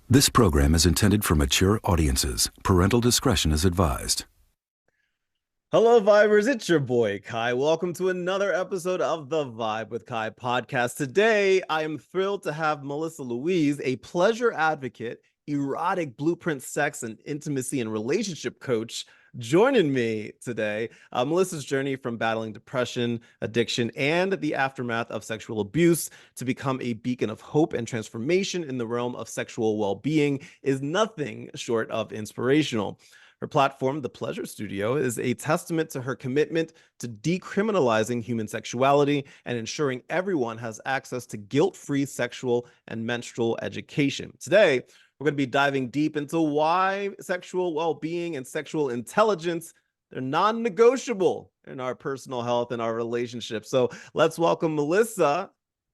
This program is intended for mature audiences. Parental discretion is advised. Hello, Vibers. It's your boy, Kai. Welcome to another episode of the Vibe with Kai podcast. Today, I am thrilled to have Melissa Louise, a pleasure advocate, erotic blueprint sex and intimacy and relationship coach, joining me today. Melissa's journey from battling depression, addiction, and the aftermath of sexual abuse to become a beacon of hope and transformation in the realm of sexual well-being is nothing short of inspirational. Her platform, The Pleasure Studio, is a testament to her commitment to decriminalizing human sexuality and ensuring everyone has access to guilt-free sexual and menstrual education. Today, we're going to be diving deep into why sexual well-being and sexual intelligence, they're non-negotiable in our personal health and our relationships. So let's welcome Melissa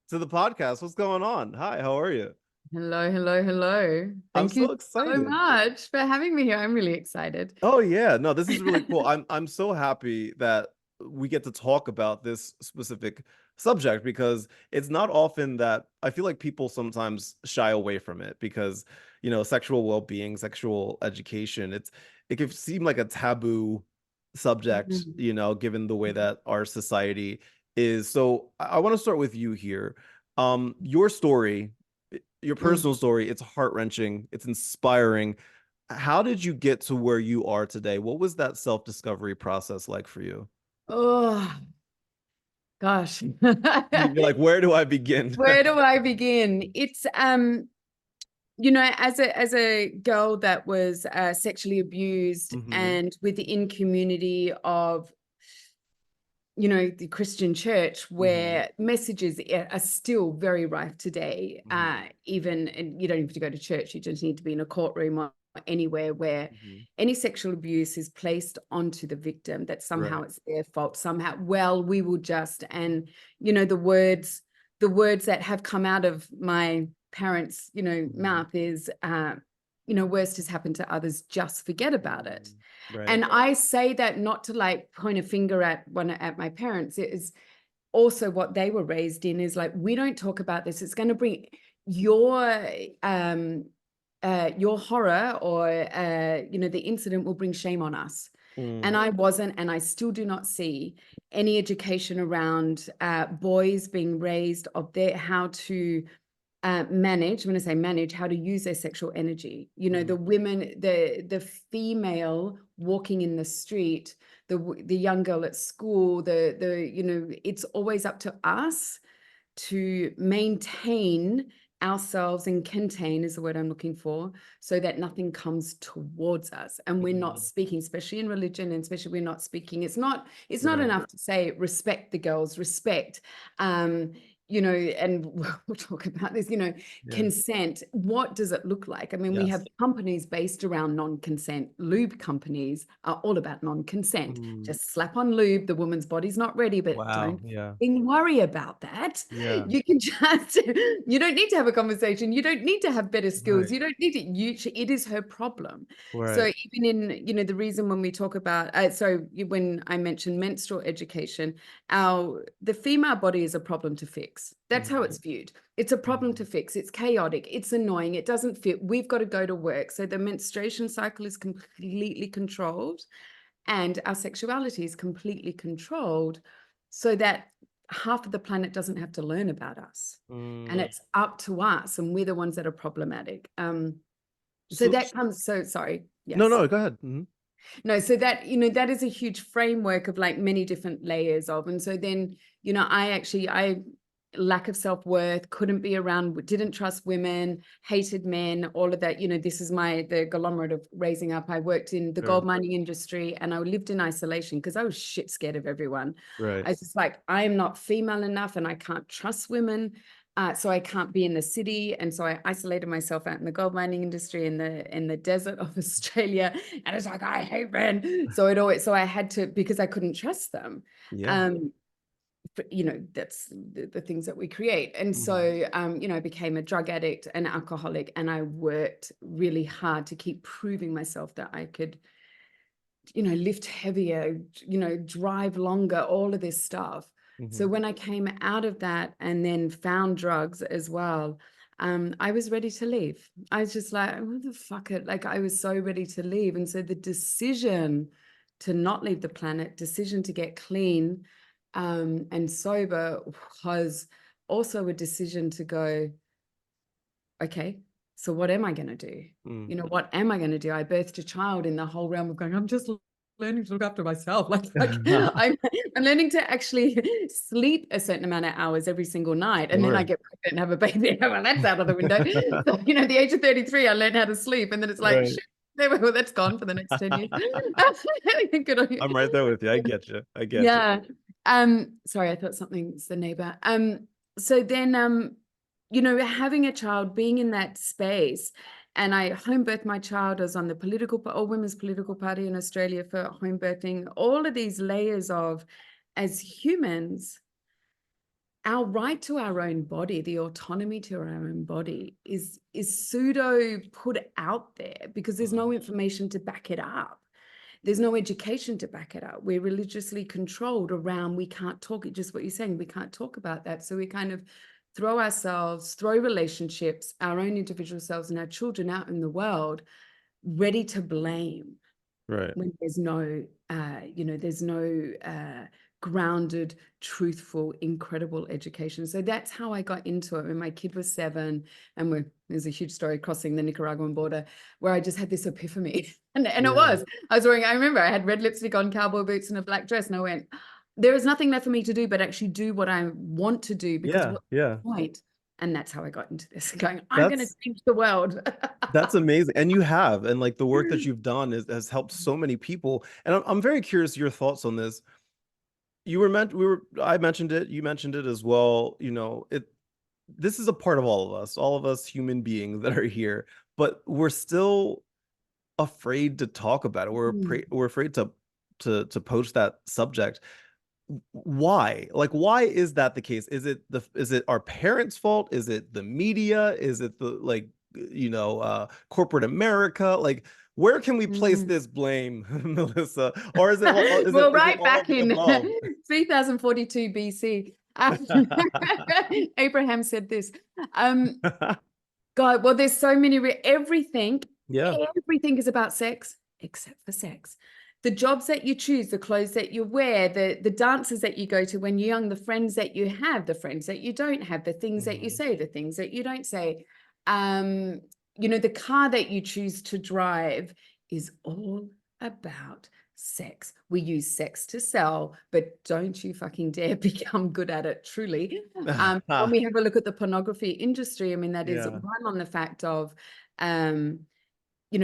to the podcast. What's going on? Hi, how are you? Hello. Thank you so much for having me here. I'm really excited. Oh yeah, no, this is really cool. I'm so happy that we get to talk about this specific subject because it's not often that I feel like people sometimes shy away from it because, you know, sexual well-being, sexual education, it can seem like a taboo subject, you know, given the way that our society is. So I want to start with you here. Your story, your personal story, it's heart-wrenching, it's inspiring. How did you get to where you are today? What was that self-discovery process like for you? Oh, gosh. You're like, where do I begin? Where do I begin? It's, you know, as a girl that was sexually abused and within community of, you know, the Christian church where messages are still very rife today. Even, and you don't have to go to church, you just need to be in a courtroom or anywhere where any sexual abuse is placed onto the victim, that somehow it's their fault, somehow, well, we will just, and, you know, the words that have come out of my parents', you know, mouth is, you know, worst has happened to others, just forget about it. And I say that not to like point a finger at my parents. It is also what they were raised in, is like, we don't talk about this. It's going to bring your horror or, you know, the incident will bring shame on us. And I wasn't, and I still do not see any education around boys being raised of how to manage, when I say manage, how to use their sexual energy. You know, the women, the female walking in the street, the young girl at school, you know, it's always up to us to maintain ourselves and contain is the word I'm looking for, so that nothing comes towards us. And we're not speaking, especially in religion, and especially we're not speaking. It's not enough to say respect the girls, respect, you know, and we'll talk about this, you know, consent. What does it look like? I mean, we have companies based around non-consent. Lube companies are all about non-consent. Just slap on lube. The woman's body's not ready, but don't worry about that. You can just, you don't need to have a conversation. You don't need to have better skills. You don't need to, it is her problem. So even in, you know, the reason when we talk about, when I mentioned menstrual education, the female body is a problem to fix. That's how it's viewed. It's a problem to fix. It's chaotic. It's annoying. It doesn't fit. We've got to go to work. So the menstruation cycle is completely controlled and our sexuality is completely controlled so that half of the planet doesn't have to learn about us. And it's up to us, and we're the ones that are problematic. So that comes, so sorry. Yes. No, go ahead. No, so that, you know, that is a huge framework of like many different layers of, and so then, you know, I lack of self-worth, couldn't be around, didn't trust women, hated men, all of that. You know, this is the conglomerate of raising up. I worked in the gold mining industry and I lived in isolation because I was shit scared of everyone. I was just like, I am not female enough and I can't trust women. So I can't be in the city. And so I isolated myself out in the gold mining industry in the desert of Australia. And it's like, I hate men. So I had to, because I couldn't trust them. You know, that's the things that we create. And so, you know, I became a drug addict, an alcoholic, and I worked really hard to keep proving myself that I could, you know, lift heavier, you know, drive longer, all of this stuff. So when I came out of that and then found drugs as well, I was ready to leave. I was just like, what the fuck it? Like, I was so ready to leave. And so the decision to not leave the planet, decision to get clean and sober was also a decision to go, okay, so what am I going to do? You know, what am I going to do? I birthed a child in the whole realm of going, I'm just learning to look after myself. Like I'm learning to actually sleep a certain amount of hours every single night. And then I get pregnant and have a baby. Well, that's out of the window. So, you know, at the age of 33, I learned how to sleep. And then it's like, shit, well, that's gone for the next 10 years. Good on you. I'm right there with you. I get you. I get you. Sorry, I thought something's the neighbor. So then, you know, having a child, being in that space, and I home birthed my child. I was on the all women's political party in Australia for home birthing. All of these layers of, as humans, our right to our own body, the autonomy to our own body is pseudo put out there because there's no information to back it up. There's no education to back it up. We're religiously controlled around, we can't talk, just what you're saying, we can't talk about that. So we kind of throw relationships, our own individual selves and our children out in the world, ready to blame. Right. When there's no, there's no grounded, truthful, incredible education. So that's how I got into it when my kid was 7, and there's a huge story crossing the Nicaraguan border where I just had this epiphany. And I remember I had red lipstick on, cowboy boots and a black dress, and I went, there is nothing left for me to do but actually do what I want to do, because what's the point? And that's how I got into this, going, I'm going to change the world. That's amazing. And you have, and like the work that you've done has helped so many people. And I'm very curious your thoughts on this. I mentioned it, you mentioned it as well. You know, this is a part of all of us human beings that are here, but we're still afraid to talk about it. We're afraid to post that subject. Why? Like, why is that the case? Is it our parents' fault? Is it the media? Is it the corporate America? Like, where can we place this blame, Melissa? Or is it right back in 3042 BC? Abraham said this. God, well, there's so many. Everything is about sex, except for sex. The jobs that you choose, the clothes that you wear, the dances that you go to when you're young, the friends that you have, the friends that you don't have, the things that you say, the things that you don't say. The car that you choose to drive is all about sex. We use sex to sell, but don't you fucking dare become good at it, truly. When we have a look at the pornography industry, I mean, that is run on the fact of,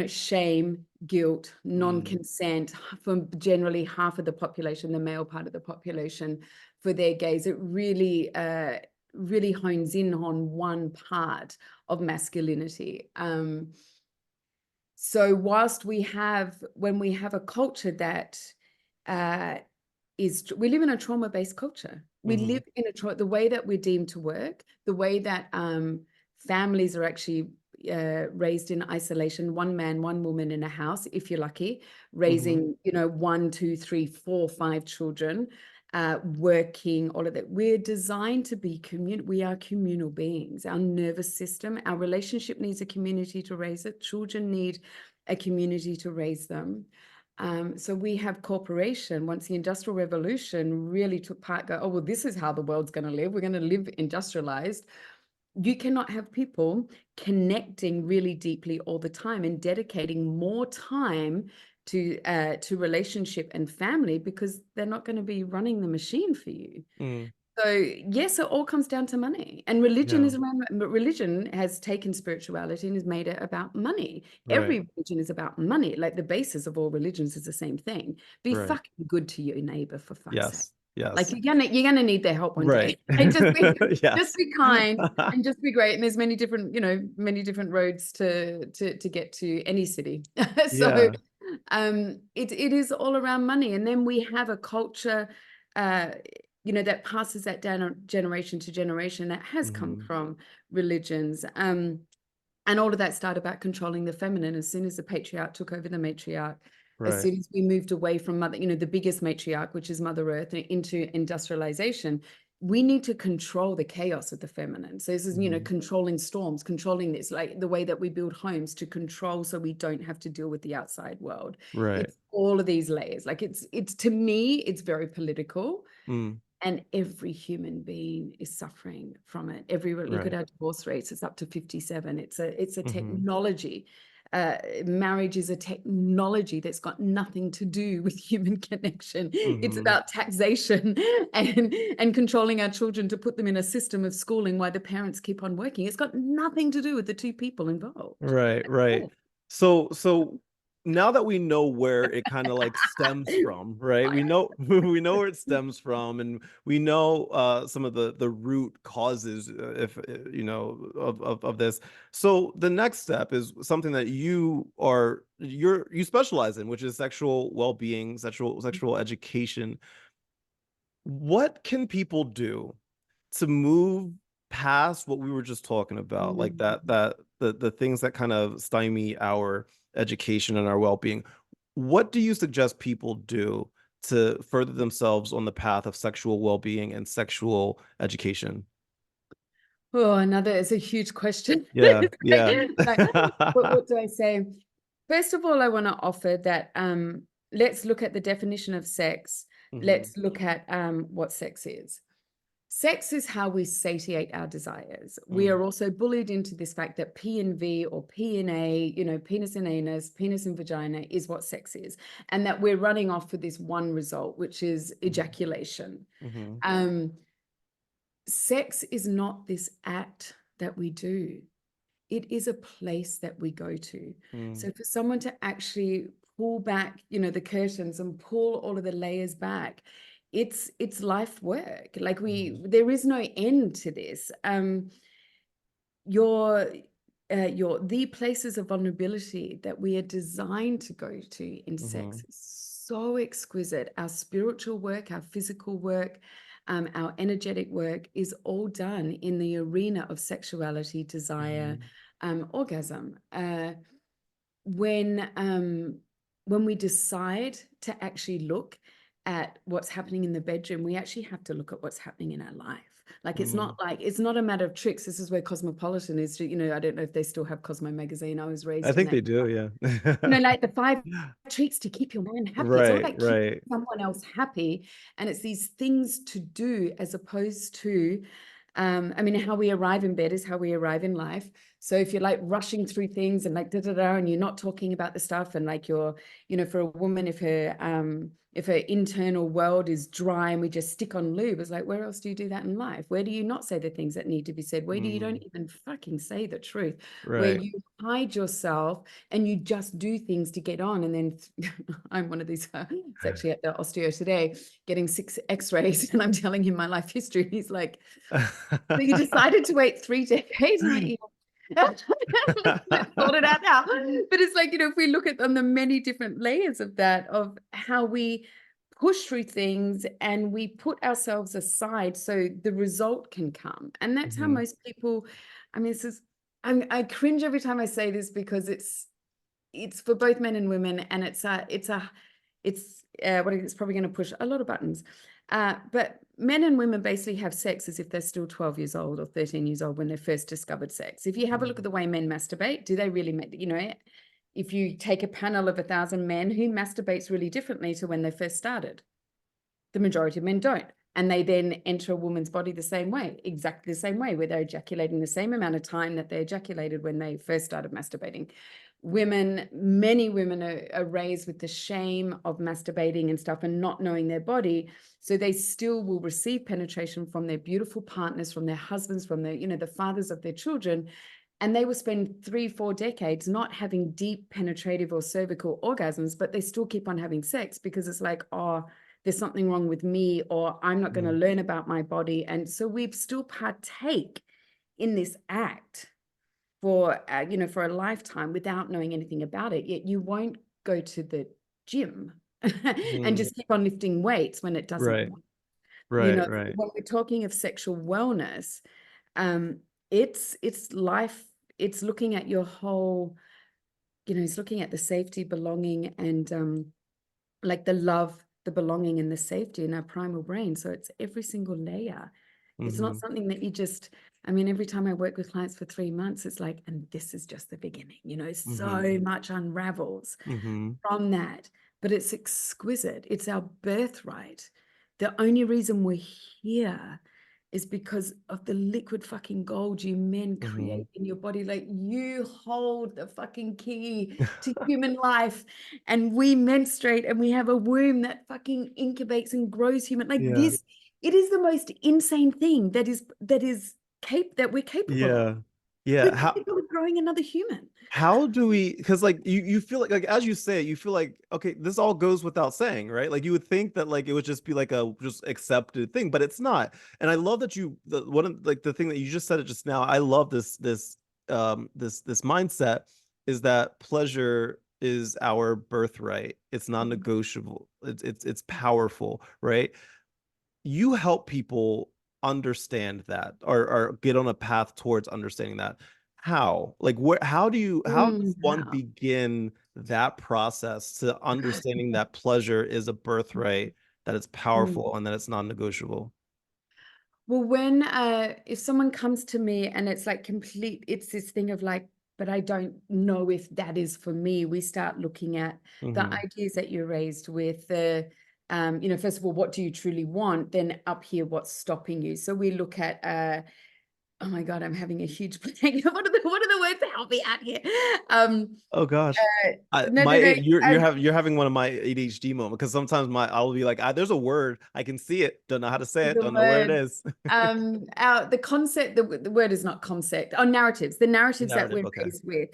shame, guilt, non-consent from generally half of the population, the male part of the population, for their gaze. It really, really hones in on one part of masculinity. So whilst when we have a culture that we live in a trauma-based culture. We live in the way that we're deemed to work, the way that families are actually raised in isolation, one man, one woman in a house, if you're lucky, raising, 1, 2, 3, 4, 5 children, working, all of that. We're designed to be we are communal beings. Our nervous system, our relationship needs a community to raise it. Children need a community to raise them. So we have corporation. Once the Industrial Revolution really took part, go, oh, well, this is how the world's going to live. We're going to live industrialized. You cannot have people connecting really deeply all the time and dedicating more time to relationship and family, because they're not going to be running the machine for you. So yes, it all comes down to money, and religion is around. Religion has taken spirituality and has made it about money. Right. Every religion is about money. Like the basis of all religions is the same thing. Be fucking good to your neighbor, for fuck's sake. Yes. Like you're gonna need their help one day. Like, just be kind and just be great. And there's many different roads to get to any city. So it is all around money. And then we have a culture that passes that down generation to generation, that has come from religions. And all of that started about controlling the feminine. As soon as the patriarch took over the matriarch, as soon as we moved away from mother, the biggest matriarch, which is Mother Earth, into industrialization, we need to control the chaos of the feminine. So this is, you know, controlling storms, controlling this, like the way that we build homes to control so we don't have to deal with the outside world. Right. It's all of these layers. Like it's to me, it's very political. And every human being is suffering from it. Look at our divorce rates, it's up to 57. It's a technology. Marriage is a technology that's got nothing to do with human connection. It's about taxation and controlling our children to put them in a system of schooling while the parents keep on working. It's got nothing to do with the two people involved. Right. So now that we know where it kind of like stems from, right? We know where it stems from, and we know some of the root causes, if you know, of this. So the next step is something that you specialize in, which is sexual well-being, sexual education. What can people do to move past what we were just talking about, like the things that kind of stymie our education and our well-being? What do you suggest people do to further themselves on the path of sexual well-being and sexual education? Oh, it's a huge question. Yeah. What do I say? First of all, I want to offer that let's look at the definition of sex. Let's look at what sex is. Sex is how we satiate our desires. We are also bullied into this fact that P and V or P and A, you know, penis and anus, penis and vagina is what sex is. And that we're running off for this one result, which is ejaculation. Sex is not this act that we do. It is a place that we go to. So for someone to actually pull back, you know, the curtains and pull all of the layers back, it's life work. Like there is no end to this. The places of vulnerability that we are designed to go to in sex is so exquisite. Our spiritual work, our physical work, our energetic work is all done in the arena of sexuality, desire, orgasm. When we decide to actually look at what's happening in the bedroom, we actually have to look at what's happening in our life. Like it's not a matter of tricks. This is where Cosmopolitan is. You know, I don't know if they still have Cosmo magazine. I was raised. I think they do. Yeah. You know, like the 5 tricks to keep your man happy. It's all about keeping someone else happy, and it's these things to do as opposed to. I mean, how we arrive in bed is how we arrive in life. So if you're like rushing through things and like and you're not talking about the stuff, and like you're, you know, for a woman, if her internal world is dry and we just stick on lube, it's like, where else do you do that in life? Where do you not say the things that need to be said? Where do you don't even fucking say the truth? Where you hide yourself and you just do things to get on. And then I'm one of these, it's actually at the osteo today, getting 6 x-rays, and I'm telling him my life history. And he's like, so you decided to wait 3 decades? I'm like, let's sort it out now. But it's like, you know, if we look at the many different layers of that, of how we push through things and we put ourselves aside so the result can come. And that's how most people, I mean, I cringe every time I say this, because it's for both men and women, and it's probably going to push a lot of buttons. But men and women basically have sex as if they're still 12 years old or 13 years old when they first discovered sex. If you have a look at the way men masturbate, do they really, you know, if you take a panel of 1,000 men, who masturbates really differently to when they first started? The majority of men don't. And they then enter a woman's body the same way, exactly the same way, where they're ejaculating the same amount of time that they ejaculated when they first started masturbating. Many women are raised with the shame of masturbating and stuff and not knowing their body. So they still will receive penetration from their beautiful partners, from their husbands, from their, you know, the fathers of their children. And they will spend 3-4 decades not having deep penetrative or cervical orgasms, but they still keep on having sex because it's like, oh, there's something wrong with me, or I'm not going to learn about my body. And so we still partake in this act for a lifetime without knowing anything about it. Yet you won't go to the gym and just keep on lifting weights when it doesn't work. When we're talking of sexual wellness, it's life. It's looking at your whole, you know, it's looking at the safety, belonging, and like the love, the belonging, and the safety in our primal brain. So it's every single layer It's not something that you just, I mean, every time I work with clients for 3 months, it's like, and this is just the beginning, you know, so much unravels from that, but it's exquisite. It's our birthright. The only reason we're here is because of the liquid fucking gold you men create in your body. Like, you hold the fucking key to human life, and we menstruate and we have a womb that fucking incubates and grows human. Like this, it is the most insane thing that we're capable of. Yeah. We're capable of growing another human. How do we, because like you feel like as you say it, you feel like, okay, this all goes without saying, right? Like you would think that like it would just be like a just accepted thing, but it's not. And I love that the thing that you just said it just now. I love this mindset is that pleasure is our birthright. It's non-negotiable. It's powerful, right? You help people understand that, or get on a path towards understanding that. How? Like, how does one begin that process to understanding that pleasure is a birthright, that it's powerful, and that it's non-negotiable? Well, when if someone comes to me and it's like it's this thing of like, but I don't know if that is for me, we start looking at the ideas that you're raised with, the you know, first of all, what do you truly want? Then up here, what's stopping you? So we look at oh my God, I'm having a huge blank. What are the words that help me out here? Oh gosh. No. You're having one of my ADHD moments, because sometimes I'll be like, there's a word, I can see it, don't know how to say it, don't know where it is. The concept, the word is not concept. Narratives. The narratives that we're raised with.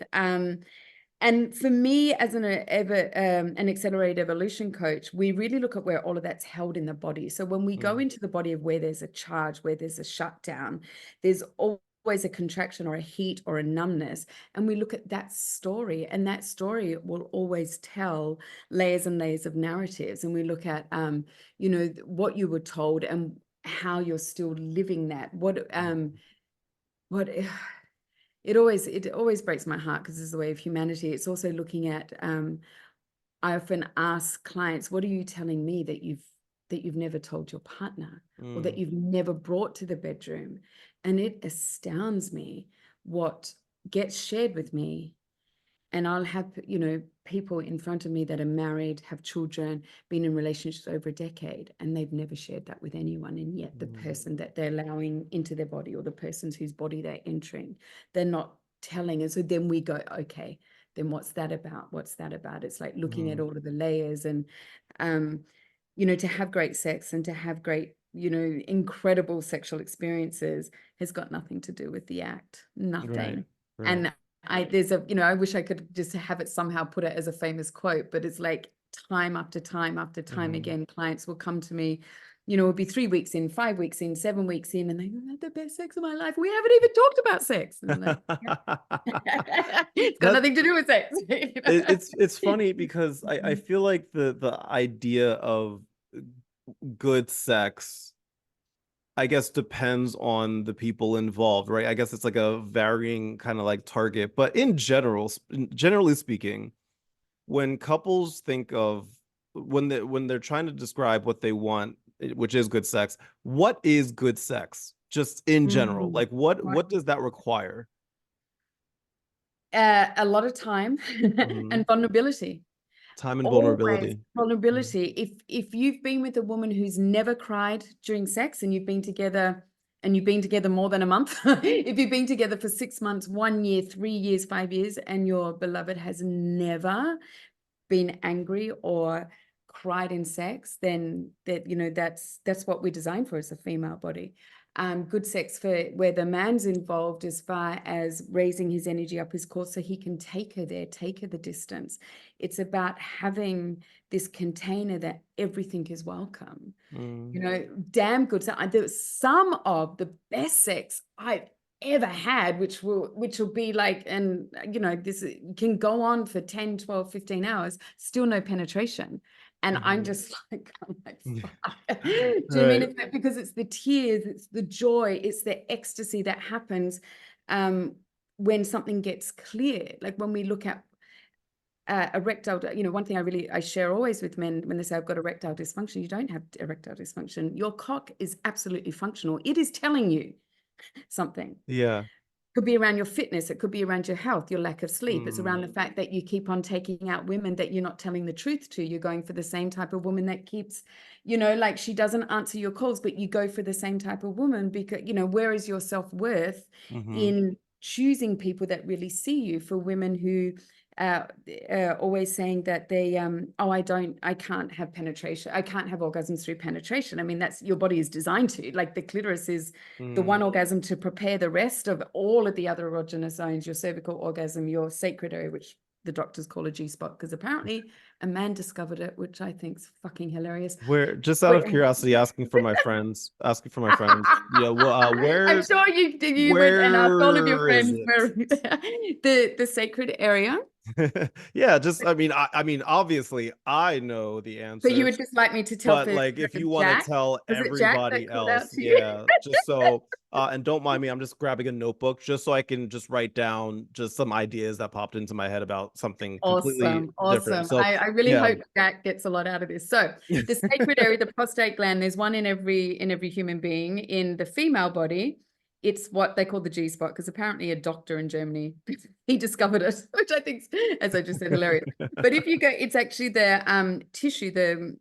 And for me, as an accelerated evolution coach, we really look at where all of that's held in the body. So when we go into the body of where there's a charge, where there's a shutdown, there's always a contraction or a heat or a numbness. And we look at that story, and that story will always tell layers and layers of narratives. And we look at, you know, what you were told and how you're still living that. It always breaks my heart, because it's the way of humanity. It's also looking at, I often ask clients, what are you telling me that you've never told your partner, or that you've never brought to the bedroom? And it astounds me what gets shared with me. And I'll have, you know, people in front of me that are married, have children, been in relationships over a decade, and they've never shared that with anyone. And yet the person that they're allowing into their body, or the persons whose body they're entering, they're not telling. And so then we go, okay, then what's that about? What's that about? It's like looking at all of the layers. And, you know, to have great sex and to have great, you know, incredible sexual experiences has got nothing to do with the act. Nothing. Right. And there's a, you know, I wish I could just have it somehow, put it as a famous quote, but it's like time after time after time again, clients will come to me, you know, it'll be 3 weeks in, 5 weeks in, 7 weeks in, and they go, I had the best sex of my life. We haven't even talked about sex. And I'm like, it's got nothing to do with sex. You know? It's funny, because I feel like the idea of good sex, I guess, depends on the people involved, right? I guess it's like a varying kind of like target, but generally speaking, when couples think of, when they're trying to describe what they want, which is good sex, what is good sex just in general? Like what does that require? A lot of time and vulnerability. Time and vulnerability. Always vulnerability. If you've been with a woman who's never cried during sex, and you've been together more than a month, if you've been together for 6 months, 1 year, 3 years, 5 years, and your beloved has never been angry or cried in sex, then you know, that's what we're designed for as a female body. Good sex for where the man's involved, as far as raising his energy up his core so he can take her there, take her the distance. It's about having this container that everything is welcome. You know, damn good sex. There's some of the best sex I've ever had, which will be like, and you know, this can go on for 10, 12, 15 hours, still no penetration. And I'm just like, do you mean it's because it's the tears, it's the joy, it's the ecstasy that happens when something gets clear. Like when we look at erectile, one thing I share always with men when they say I've got erectile dysfunction, you don't have erectile dysfunction. Your cock is absolutely functional. It is telling you something. Yeah. Could be around your fitness. It could be around your health, your lack of sleep. It's around the fact that you keep on taking out women that you're not telling the truth to. You're going for the same type of woman that keeps, like she doesn't answer your calls, but you go for the same type of woman because, where is your self-worth in choosing people that really see you? For women who always saying that they I can't have penetration, I can't have orgasms through penetration. I mean, that's your body is designed to, like the clitoris is the one orgasm to prepare the rest of all of the other erogenous zones, your cervical orgasm, your sacred area, which the doctors call a G-spot, because apparently a man discovered it, which I think is fucking hilarious. Where, just out of curiosity, asking for my friends. Yeah, well, where? I'm sure you went and asked all of your friends where the sacred area. Yeah, just I mean, obviously I know the answer. So you would just like me to tell, but like, if you want to tell everybody else, yeah, just so and don't mind me, I'm just grabbing a notebook just so I can just write down just some ideas that popped into my head about something completely different. So I really hope Jack gets a lot out of this. So the sacred area, the prostate gland, there's one in every human being. In the female body, it's what they call the G-spot, because apparently a doctor in Germany, he discovered it, which I think, as I just said, hilarious. But if you go, it's actually the tissue,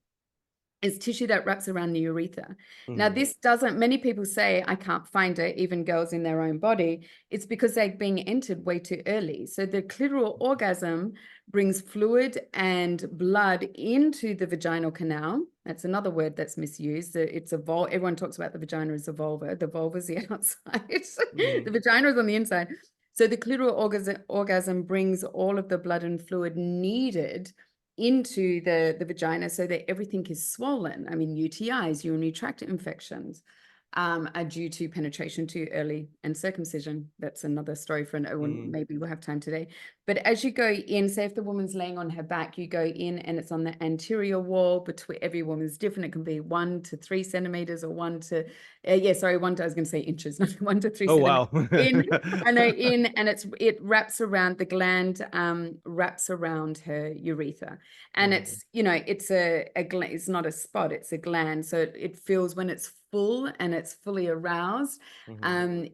it's tissue that wraps around the urethra. Now, this doesn't, many people say, I can't find it, even girls in their own body. It's because they're being entered way too early. So the clitoral orgasm brings fluid and blood into the vaginal canal. That's another word that's misused. It's a vulva. Everyone talks about the vagina as a vulva. The vulva is the outside. The vagina is on the inside. So the clitoral orgasm brings all of the blood and fluid needed into the vagina so that everything is swollen. I mean, UTIs, urinary tract infections, are due to penetration too early and circumcision. That's another story for maybe we'll have time today. But as you go in, say if the woman's laying on her back, you go in and it's on the anterior wall. Between every woman's different. It can be 1 to 3 centimeters or 1 to I was going to say inches, not 1 to 3 centimeters. Wow. And it wraps around the gland, wraps around her urethra, and it's it's not a spot, it's a gland. So it feels, when it's full and it's fully aroused,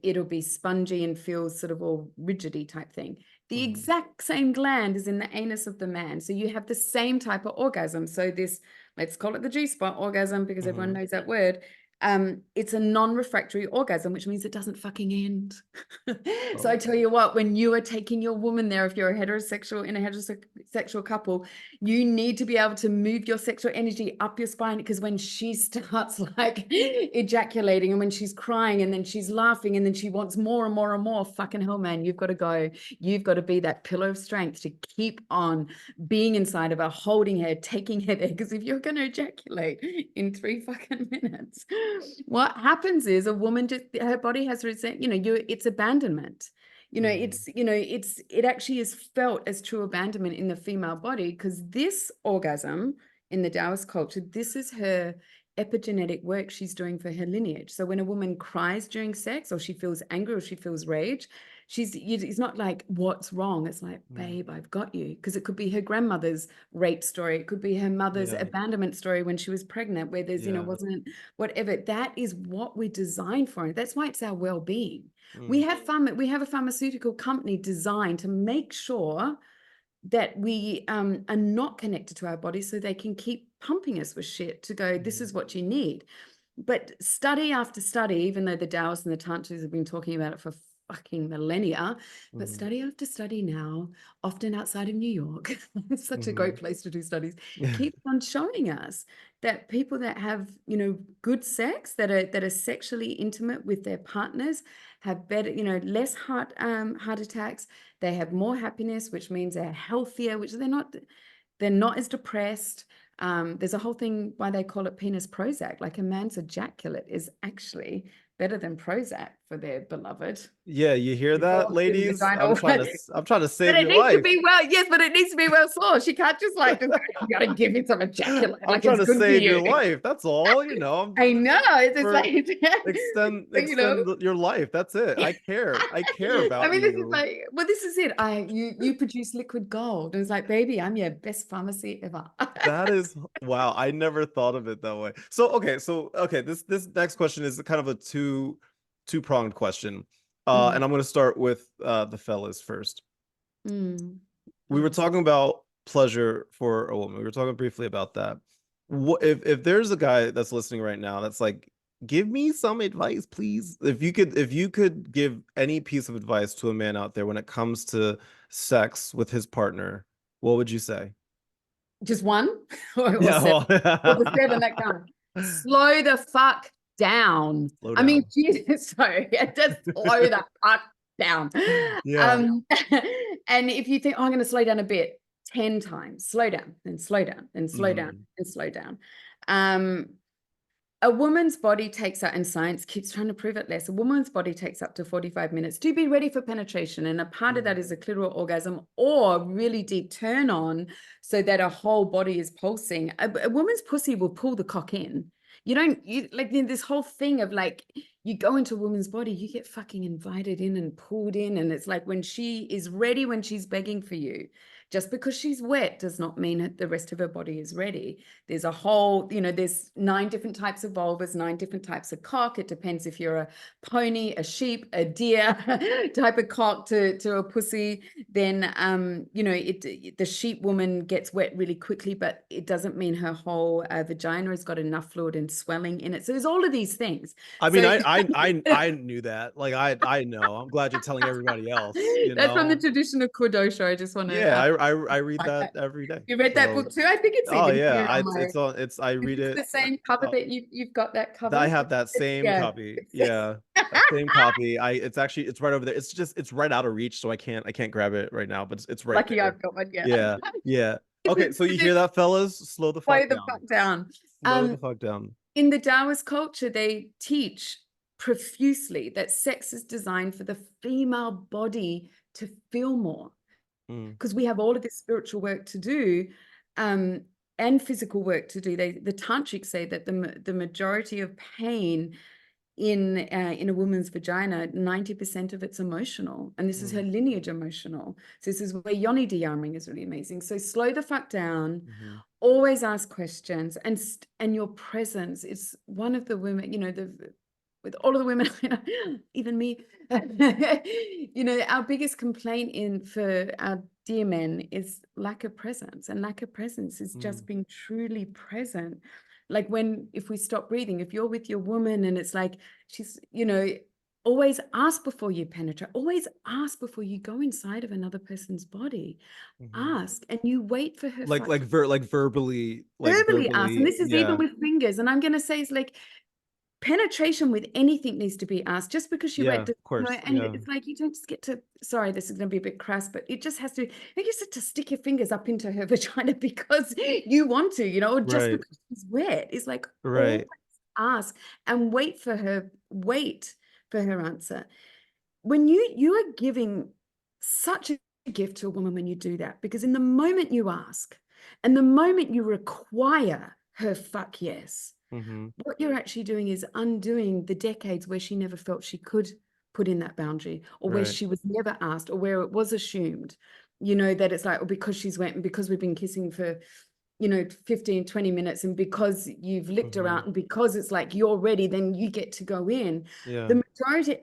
it'll be spongy and feels sort of all rigidy type thing. The exact same gland is in the anus of the man. So you have the same type of orgasm. So this, let's call it the G-spot orgasm, because everyone knows that word. It's a non-refractory orgasm, which means it doesn't fucking end. So I tell you what, when you are taking your woman there, if you're in a heterosexual couple, you need to be able to move your sexual energy up your spine, because when she starts like ejaculating, and when she's crying, and then she's laughing, and then she wants more and more and more, fucking hell, man, you've got to go. You've got to be that pillar of strength to keep on being inside of her, holding her, taking her there. Because if you're going to ejaculate in 3 fucking minutes, what happens is a woman just, her body has it's abandonment. It actually is felt as true abandonment in the female body, because this orgasm in the Taoist culture, this is her epigenetic work she's doing for her lineage. So when a woman cries during sex, or she feels anger, or she feels rage, it's not like, what's wrong? It's like, babe, I've got you. Because it could be her grandmother's rape story. It could be her mother's abandonment story when she was pregnant, where there's, wasn't whatever. That is what we're designed for. And that's why it's our well-being. We have a pharmaceutical company designed to make sure that we are not connected to our body, so they can keep pumping us with shit to go, this is what you need. But study after study, even though the Taoists and the Tantras have been talking about it for fucking millennia, but study after study now, often outside of New York, it's such a great place to do studies, keeps on showing us that people that have, good sex, that are sexually intimate with their partners, have better, less heart attacks. They have more happiness, which means they're healthier, which they're not as depressed. There's a whole thing why they call it penis Prozac. Like, a man's ejaculate is actually better than Prozac for their beloved. Yeah, you hear that, ladies? I'm trying to But save it your needs to life. be well, yes, but it needs to be well sourced. She can't just like, you gotta give it some ejaculate. I'm Like trying it's to good for save your you. life. That's all, you know. I know. It's just For like, extend you know. your life. That's it. I care. I care about I mean, this is you. like, well, this is it. You produce liquid gold. And it's like, baby, I'm your best pharmacy ever. That is wow. I never thought of it that way. So okay, this next question is kind of a two-pronged question. And I'm going to start with the fellas first. We were talking about pleasure for a woman. We were talking briefly about that. What if there's a guy that's listening right now that's like, give me some advice, please. If you could give any piece of advice to a man out there when it comes to sex with his partner, what would you say? Just one? Or Yeah, seven? Or the well, seven that count. Slow the fuck down. slow I mean, down. Jesus, sorry. Just slow the fuck down. Yeah. And if you think, oh, I'm going to slow down a bit, 10 times, slow down, and slow down, and slow down, and slow down. A woman's body takes up, and science keeps trying to prove it less, a woman's body takes up to 45 minutes to be ready for penetration. And a part of that is a clitoral orgasm or really deep turn on so that a whole body is pulsing. A woman's pussy will pull the cock in. You like this whole thing of like, you go into a woman's body, you get fucking invited in and pulled in. And it's like when she is ready, when she's begging for you, just because she's wet does not mean that the rest of her body is ready. There's a whole, there's 9 different types of vulvas, 9 different types of cock. It depends if you're a pony, a sheep, a deer type of cock to a pussy. Then, the sheep woman gets wet really quickly, but it doesn't mean her whole vagina has got enough fluid and swelling in it. So there's all of these things. I mean, I knew that. Like I know. I'm glad you're telling everybody else. That's from the traditional Kudosho. I just want to. Yeah, I read that every day. You read that book too? I think it's Oh even yeah, here. I read it. The same cover that you've got that cover. I have that same copy. Yeah, that same copy. It's right over there. It's right out of reach, so I can't grab it right now. But it's right. Lucky there. I've got one. Yeah. Yeah. Okay, so you hear that, fellas? Slow the fuck down. Slow the fuck down. In the Taoist culture, they teach profusely that sex is designed for the female body to feel more, because we have all of this spiritual work to do, and physical work to do. The tantrics say that the majority of pain in a woman's vagina, 90% of it's emotional, and this is her lineage emotional. So this is where yoni de-armoring is really amazing. So slow the fuck down. Always ask questions, and your presence is one of the women, with all of the women, even me, our biggest complaint for our dear men is lack of presence, and lack of presence is just being truly present. Like if we stop breathing, if you're with your woman and it's like, she's, always ask before you penetrate, always ask before you go inside of another person's body. Ask, and you wait for her. Verbally ask. And this is even with fingers. And I'm going to say it's like, penetration with anything needs to be asked. Just because you wet, of course, it's like you don't just get to, sorry, this is going to be a bit crass, but it just has to, you just have to stick your fingers up into her vagina because you want to, or just because she's wet. It's like, always ask and wait for her answer. When you are giving such a gift to a woman when you do that, because in the moment you ask and the moment you require her fuck yes, what you're actually doing is undoing the decades where she never felt she could put in that boundary, or where she was never asked, or where it was assumed, that it's like, because she's wet and because we've been kissing for, 15, 20 minutes, and because you've licked her out, and because it's like you're ready, then you get to go in. The majority,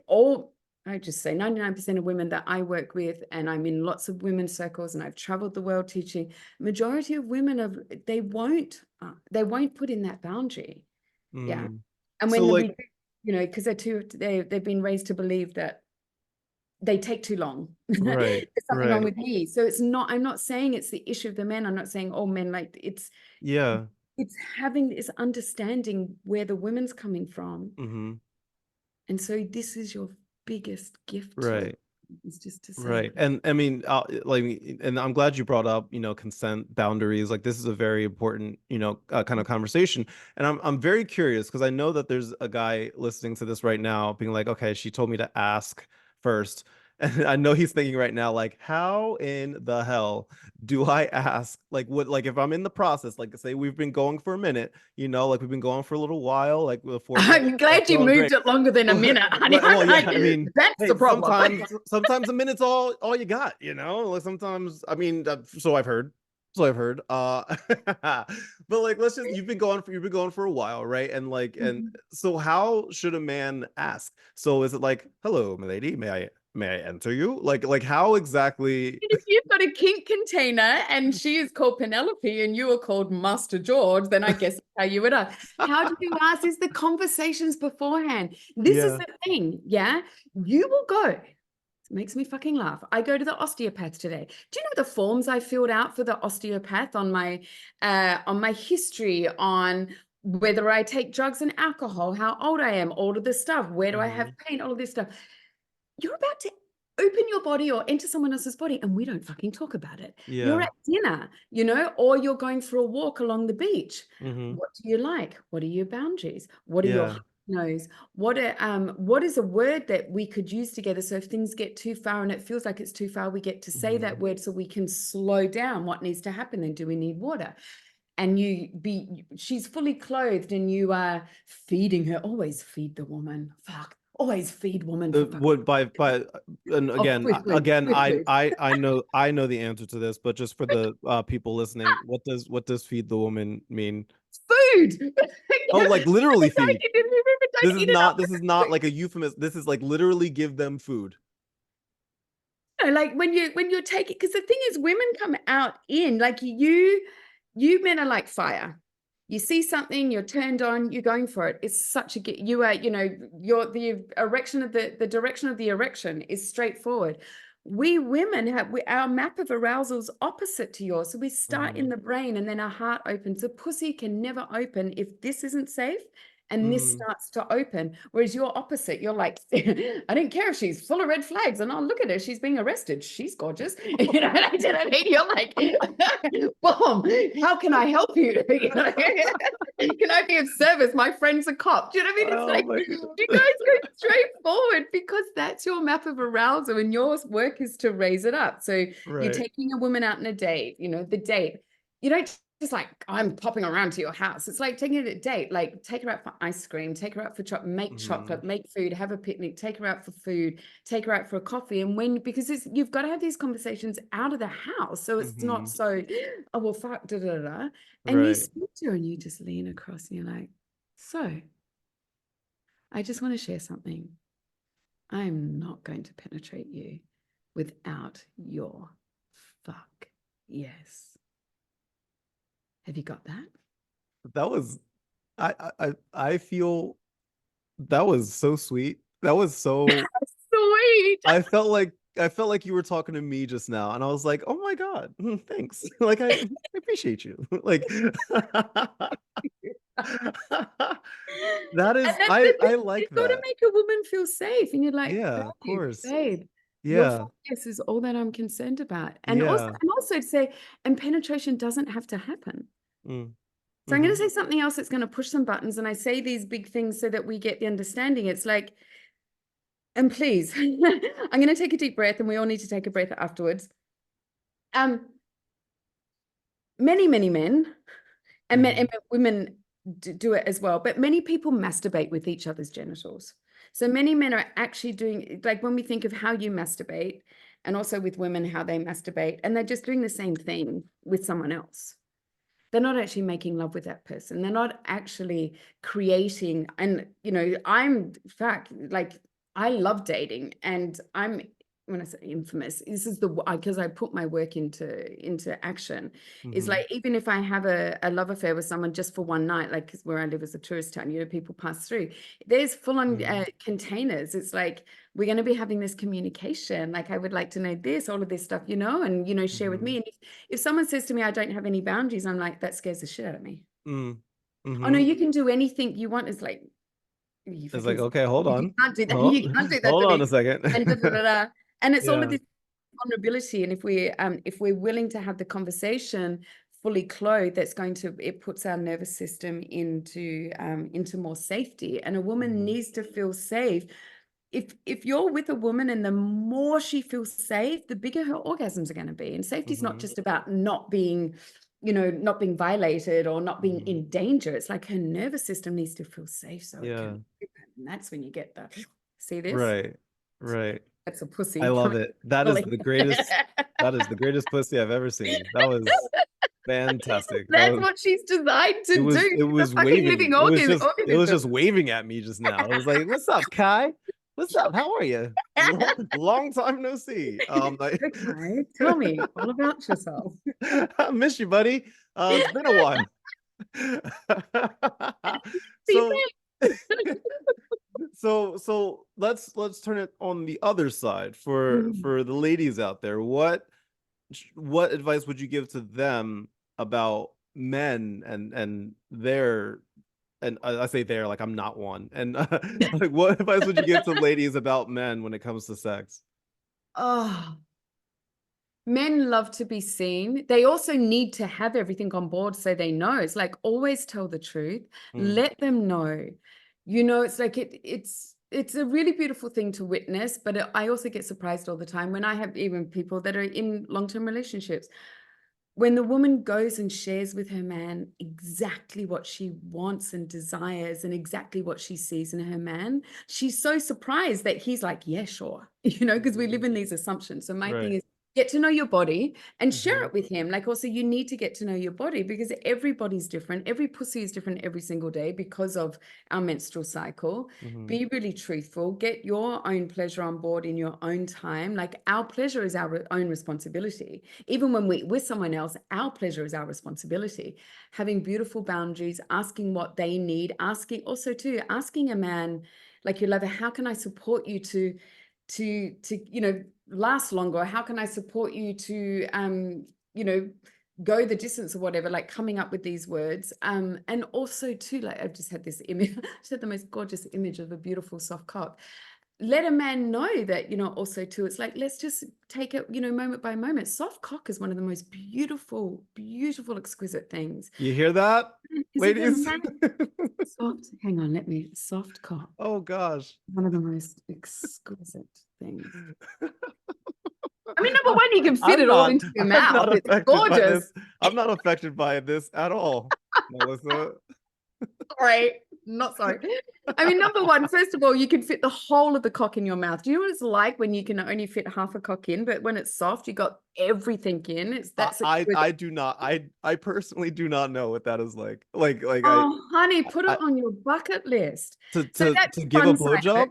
I just say 99% of women that I work with, and I'm in lots of women's circles and I've traveled the world teaching, majority of women they won't put in that boundary. Yeah. And when because they've been raised to believe that they take too long. There's something wrong with me. So I'm not saying it's the issue of the men. I'm not saying all men it's having this understanding where the women's coming from. And so this is your biggest gift, is just to say and I mean, and I'm glad you brought up consent, boundaries. Like, this is a very important kind of conversation, and I'm very curious, because I know that there's a guy listening to this right now being like, okay, she told me to ask first. And I know he's thinking right now, like, how in the hell do I ask, like, what, like, if I'm in the process, like, say we've been going for a minute, you know, like we've been going for a little while, like before. I'm glad you moved it longer than a minute, honey. Well, yeah, I mean, that's hey, the problem. sometimes a minute's all you got, you know. Like sometimes, I mean, so I've heard. But like, you've been going for a while, right? And like, and so how should a man ask? So is it like, hello, my lady, may I enter you? Like how exactly? If you've got a kink container and she is called Penelope and you are called Master George, then I guess that's how you would ask. How do you ask? Is the conversations beforehand. This is the thing, yeah? You will go. It makes me fucking laugh. I go to the osteopath today. Do you know the forms I filled out for the osteopath on my history, on whether I take drugs and alcohol, how old I am, all of this stuff, where do I have pain, all of this stuff. You're about to open your body or enter someone else's body and we don't fucking talk about it. You're at dinner, you know, or you're going for a walk along the beach. What do you like? What are your boundaries? What are your knows? What is a word that we could use together? So if things get too far and it feels like it's too far, we get to say that word so we can slow down. What needs to happen then? Do we need water? And she's fully clothed and you are feeding her. Always feed the woman. Fuck. Always feed woman. And again, I know the answer to this, but just for the people listening, what does feed the woman mean? Food. Oh, like literally feed. This is not like a euphemism. This is like literally give them food. No, like when you're taking, because the thing is, women come out in like you men are like fire. You see something, you're turned on, you're going for it. It's such a, you are, you know, the erection of the direction of the erection is straightforward. We women have, our map of arousal is opposite to yours. So we start in the brain and then our heart opens. The pussy can never open if this isn't safe. And this starts to open, whereas you're opposite. You're like, I don't care if she's full of red flags, and I'll look at her. She's being arrested. She's gorgeous. You know what I mean? You're like, boom. How can I help you? Can I be of service? My friend's a cop. Do you know what I mean? It's you guys go straight forward because that's your map of arousal, and your work is to raise it up. So you're taking a woman out on a date. You know, the date. You don't just like, I'm popping around to your house. It's like taking her to date, like take her out for ice cream, take her out for chocolate, make chocolate, make food, have a picnic, take her out for food, take her out for a coffee. And because you've got to have these conversations out of the house. So it's not so, oh, well, fuck, da, da, da. And you speak to her and you just lean across and you're like, so I just want to share something. I'm not going to penetrate you without your fuck yes. Have you got that? That was, I feel that was so sweet. That was so sweet. I felt like you were talking to me just now, and I was like, oh my God, thanks. Like I appreciate you. Like that is, I like that. You've got to make a woman feel safe, and you're like, yeah, of course, babe. Yeah, this is all that I'm concerned about, and also to say, and penetration doesn't have to happen. So I'm going to say something else that's going to push some buttons, and I say these big things so that we get the understanding. It's like, and please, I'm going to take a deep breath, and we all need to take a breath afterwards. Many men, and men and women do it as well, but many people masturbate with each other's genitals. So many men are actually doing, like when we think of how you masturbate, and also with women, how they masturbate, and they're just doing the same thing with someone else. They're not actually making love with that person. They're not actually creating. And, you know, in fact, like, I love dating, and when I say infamous, this is because I put my work into action. Is like, even if I have a love affair with someone just for one night, like where I live as a tourist town, you know, people pass through. There's full on containers. It's like, we're going to be having this communication. Like, I would like to know this, all of this stuff, you know, and, you know, share with me. And if someone says to me, I don't have any boundaries, I'm like, that scares the shit out of me. Oh no, you can do anything you want. It's like, it's like, okay, hold on. You can't do that. You can't do that. Hold on a second. And it's all of this vulnerability. And if we're willing to have the conversation fully clothed, it puts our nervous system into more safety. And a woman needs to feel safe if you're with a woman and the more she feels safe, the bigger her orgasms are going to be. And safety is not just about not being, not being violated or not being in danger. It's like her nervous system needs to feel safe. So it can, and that's when you get the, see this? Right. That's a pussy. I love it. That is the greatest pussy I've ever seen. That was fantastic. That's what she's designed to do. It was waving. It was just waving at me just now. It was like, "What's up, Kai? What's up? How are you? Long time no see." Okay, tell me all about yourself. I miss you, buddy. It's been a while. So let's turn it on the other side for the ladies out there. What advice would you give to them about men and their, and I say there like I'm not one, and like what advice would you give to ladies about men when it comes to sex? Men love to be seen. They also need to have everything on board so they know. It's like, always tell the truth. Let them know. It's like it's a really beautiful thing to witness, but I also get surprised all the time when I have even people that are in long-term relationships. When the woman goes and shares with her man exactly what she wants and desires and exactly what she sees in her man, she's so surprised that he's like, yeah, sure, because we live in these assumptions. So my thing is, get to know your body and share it with him. Like, also, you need to get to know your body because everybody's different. Every pussy is different every single day because of our menstrual cycle. Be really truthful. Get your own pleasure on board in your own time. Like, our pleasure is our own responsibility. Even when we're with someone else, our pleasure is our responsibility. Having beautiful boundaries, asking what they need, asking a man, like your lover, how can I support you to last longer? How can I support you to go the distance or whatever, like coming up with these words. And also too, like I've just had this image, I just had the most gorgeous image of a beautiful soft cock. Let a man know that, also too, it's like, let's just take it, moment by moment. Soft cock is one of the most beautiful, exquisite things. You hear that, ladies? Hang on, soft cock. Oh gosh. One of the most exquisite things. I mean, number one, you can fit it all into your mouth. It's gorgeous. I'm not affected by this at all, Melissa. Not sorry. I mean, number one, first of all, you can fit the whole of the cock in your mouth. Do you know what it's like when you can only fit half a cock in, but when it's soft, you got everything in? I do not. I personally do not know what that is like. Honey, put it on your bucket list. To give a blowjob?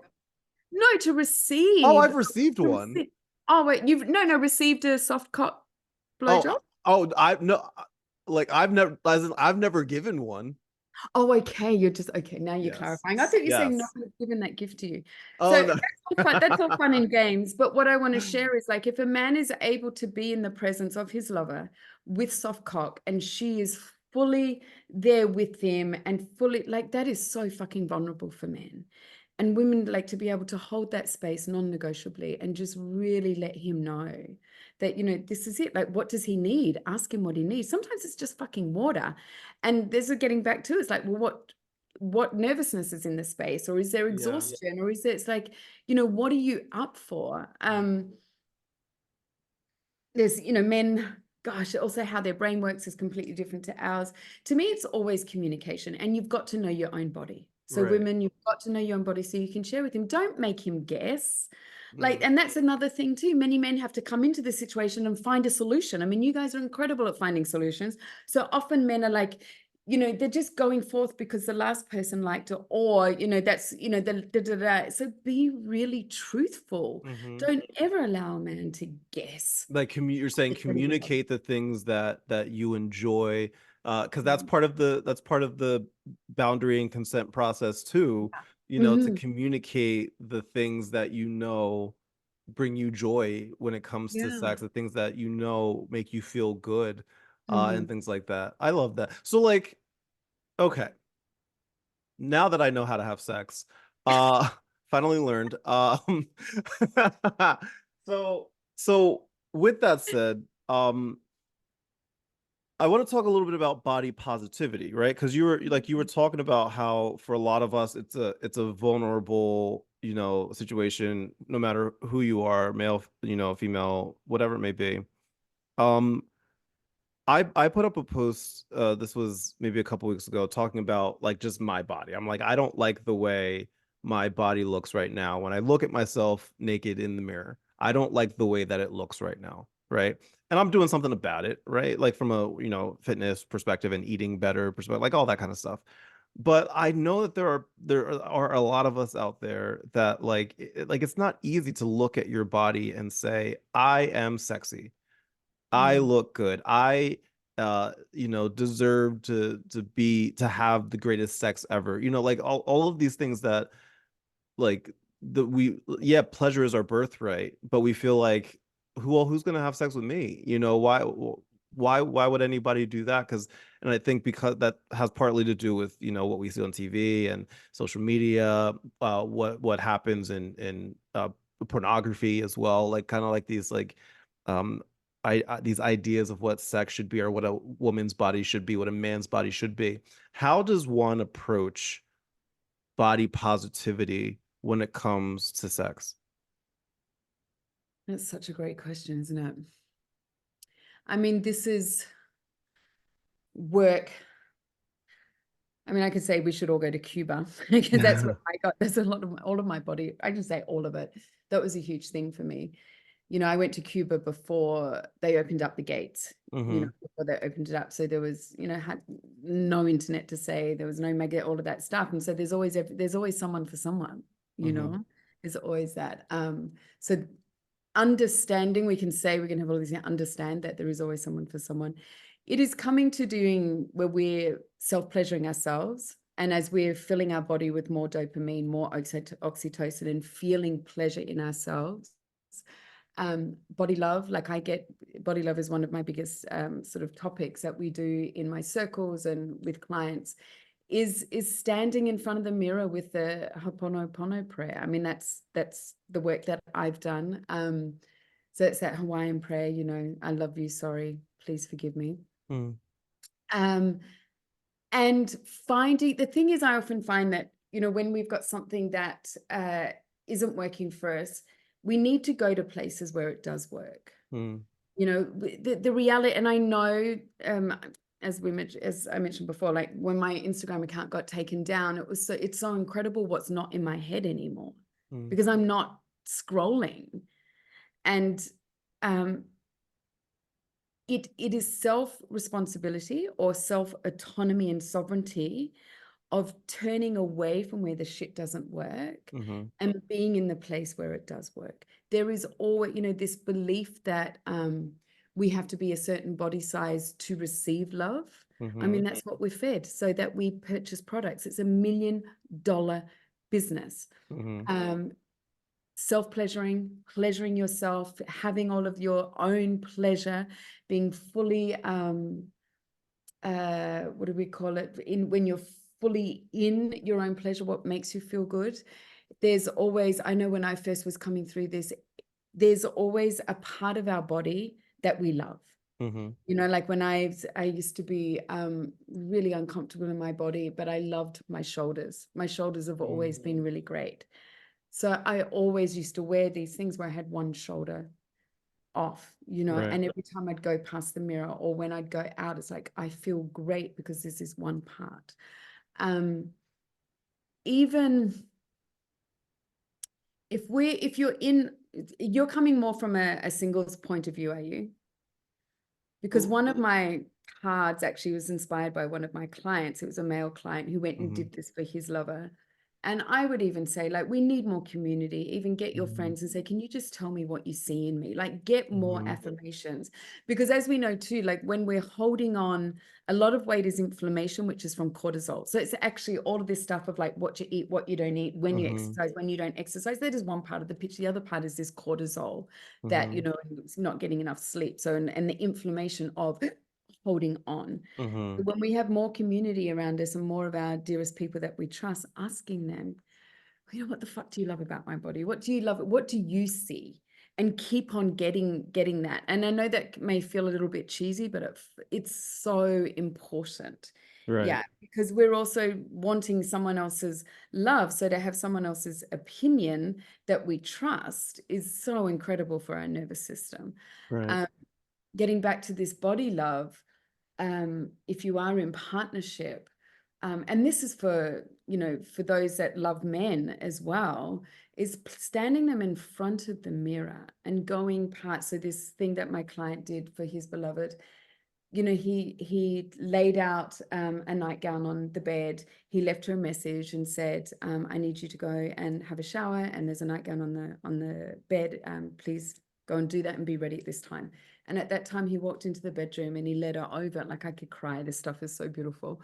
No, to receive. Oh, I've received one. Oh wait, received a soft cock blowjob? I've never given one. Oh, okay. You're just okay. Now you're clarifying. I thought you were saying no one's given that gift to you. No. That's all fun and games. But what I want to share is, like, if a man is able to be in the presence of his lover with soft cock and she is fully there with him and fully, like, that is so fucking vulnerable for men. And women like to be able to hold that space non-negotiably and just really let him know that, this is it. Like, what does he need? Ask him what he needs. Sometimes it's just fucking water. And there's a getting back to, it's like, well, what nervousness is in the space? Or is there exhaustion? Or is there, it's like, what are you up for? There's, men, gosh, also how their brain works is completely different to ours. To me, it's always communication, and you've got to know your own body. So women, you've got to know your own body so you can share with him. Don't make him guess. And that's another thing too. Many men have to come into this situation and find a solution. I mean, you guys are incredible at finding solutions. So often men are like, they're just going forth because the last person liked it, or, that's, So be really truthful. Don't ever allow a man to guess. Like you're saying, communicate the things that you enjoy. Because that's part of the boundary and consent process too, to communicate the things that bring you joy when it comes to sex, the things that make you feel good, and things like that. I love that. So, like, okay, now that I know how to have sex, finally learned. So with that said, I want to talk a little bit about body positivity, right? Because you were talking about how for a lot of us it's a vulnerable, situation, no matter who you are, male, female, whatever it may be. I put up a post, this was maybe a couple weeks ago, talking about like just my body. I'm like, I don't like the way my body looks right now. When I look at myself naked in the mirror, I don't like the way that it looks right now, right? And I'm doing something about it, right? Like from a, fitness perspective and eating better perspective, like all that kind of stuff. But I know that there are a lot of us out there that like it's not easy to look at your body and say, I am sexy. I look good. I deserve to have the greatest sex ever. Like all of these things that like pleasure is our birthright, but we feel like who's gonna have sex with me? Why would anybody do that? And I think because that has partly to do with what we see on TV and social media, what happens in pornography as well, like kind of like these like um these ideas of what sex should be, or what a woman's body should be, what a man's body should be. How does one approach body positivity when it comes to sex? That's such a great question, isn't it? I mean, this is work. I mean, I could say we should all go to Cuba because that's where I got, there's a lot of all of my body. I can say all of it. That was a huge thing for me. I went to Cuba before they opened up the gates, before they opened it up. So there was, had no internet to say, there was no mega, all of that stuff. And so there's always someone for someone, there's always that. So understanding, we can say, we can have all these, understand that there is always someone for someone. It is coming to doing where we're self-pleasuring ourselves. And as we're filling our body with more dopamine, more oxytocin, and feeling pleasure in ourselves, body love, like body love is one of my biggest sort of topics that we do in my circles and with clients, is standing in front of the mirror with the Ho'oponopono prayer. I mean, that's the work that I've done. So it's that Hawaiian prayer, I love you, sorry, please forgive me. And finding, the thing is, I often find that, when we've got something that isn't working for us, we need to go to places where it does work. The reality, and I know, as I mentioned before, like when my Instagram account got taken down, it's so incredible what's not in my head anymore, because I'm not scrolling. And it is self-responsibility or self-autonomy and sovereignty of turning away from where the shit doesn't work and being in the place where it does work. There is always, this belief that we have to be a certain body size to receive love. I mean, that's what we're fed, so that we purchase products. It's $1 million business. Self-pleasuring, pleasuring yourself, having all of your own pleasure, being fully, what do we call it? When you're fully in your own pleasure, what makes you feel good. There's always, I know when I first was coming through this, there's always a part of our body that we love. Like when I used to be really uncomfortable in my body, but I loved my shoulders. My shoulders have always been really great. So I always used to wear these things where I had one shoulder off, right. And every time I'd go past the mirror or when I'd go out, it's like, I feel great because this is one part. Even if you're coming more from a singles point of view, are you? Because one of my cards actually was inspired by one of my clients. It was a male client who went and did this for his lover. And I would even say, like, we need more community. Even get your friends and say, can you just tell me what you see in me? Like, get more affirmations. Because as we know too, like when we're holding on, a lot of weight is inflammation, which is from cortisol. So it's actually all of this stuff of like what you eat, what you don't eat, when you exercise, when you don't exercise. That is one part of the picture. The other part is this cortisol that, it's not getting enough sleep. So, and the inflammation of holding on. When we have more community around us and more of our dearest people that we trust, asking them, what the fuck do you love about my body? What do you love? What do you see? And keep on getting that. And I know that may feel a little bit cheesy, but it's so important. Right. Yeah, because we're also wanting someone else's love. So to have someone else's opinion that we trust is so incredible for our nervous system. Right. Getting back to this body love, if you are in partnership, and this is for, you know, for those that love men as well, is standing them in front of the mirror and going past. So this thing that my client did for his beloved, you know, he laid out a nightgown on the bed. He left her a message and said, I need you to go and have a shower, and there's a nightgown on the bed. Please go and do that and be ready at this time. And at that time, he walked into the bedroom and he led her over. Like, I could cry. This stuff is so beautiful.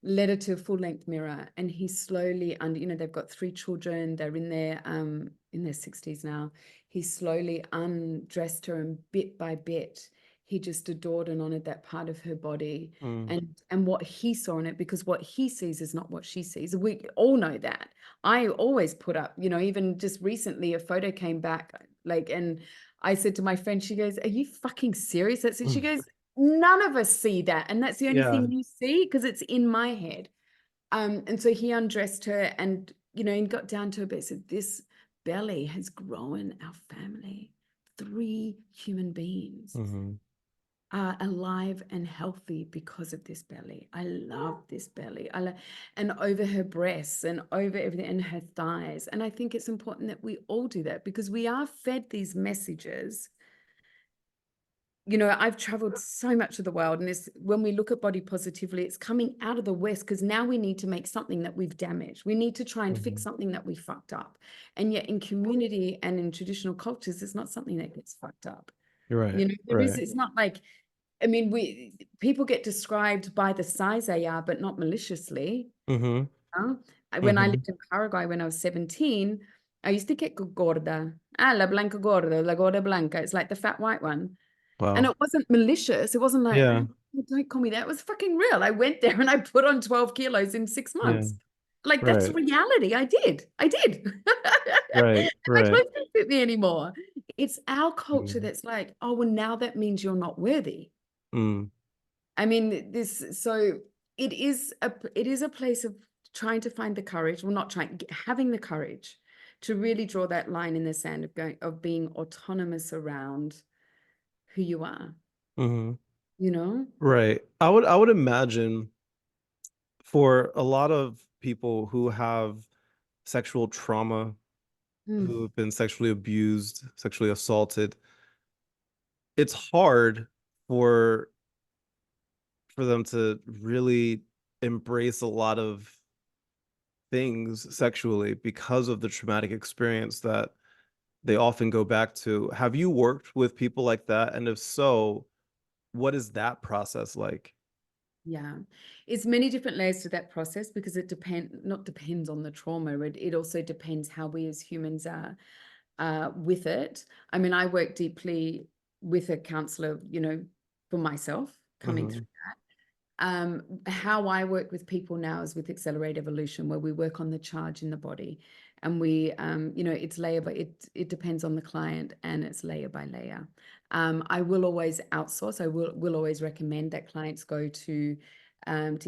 Led her to a full-length mirror, and he slowly, you know, they've got 3 children. They're in their 60s now. He slowly undressed her, and bit by bit, he just adored and honored that part of her body, and what he saw in it, because what he sees is not what she sees. We all know that. I always put up, you know, even just recently, a photo came back, like, and I said to my friend, she goes, "Are you fucking serious?" That's it. She goes, "None of us see that, and that's the only thing you see, because it's in my head." And so he undressed her, and, you know, and got down to her bed, said, "This belly has grown our family. 3 human beings are alive and healthy because of this belly. I love this belly." And over her breasts and over everything, and her thighs. And I think it's important that we all do that, because we are fed these messages. You know, I've traveled so much of the world, and this, when we look at body positively, it's coming out of the West, because now we need to make something that we've damaged. We need to try and fix something that we fucked up. And yet in community and in traditional cultures, it's not something that gets fucked up. Right. You know, it's not like, I mean, people get described by the size they are, but not maliciously. When I lived in Paraguay when I was 17, I used to get gorda. La blanca gorda, la gorda blanca. It's like the fat white one. Wow. And it wasn't malicious. It wasn't like, Yeah. "Oh, don't call me that." It was fucking real. I went there and I put on 12 kilos in 6 months. Like, that's reality. I did. Right. My Right. clothes don't fit me anymore. It's our culture that's like, "Oh, well, now that means you're not worthy." I mean, so it is a place of trying to find the courage, well, not trying, having the courage to really draw that line in the sand of being autonomous around who you are, you know? Right. I would imagine for a lot of people who have sexual trauma, who have been sexually abused, sexually assaulted, it's hard for them to really embrace a lot of things sexually because of the traumatic experience that they often go back to. Have you worked with people like that? And if so, what is that process like? Yeah, it's many different layers to that process, because it not depends on the trauma. It also depends how we as humans are with it. I mean, I work deeply with a counselor, you know, for myself coming through that. How I work with people now is with Accelerate Evolution, where we work on the charge in the body, and we, you know, it's layer by it depends on the client, and it's layer by layer. I will always outsource. I will always recommend that clients go to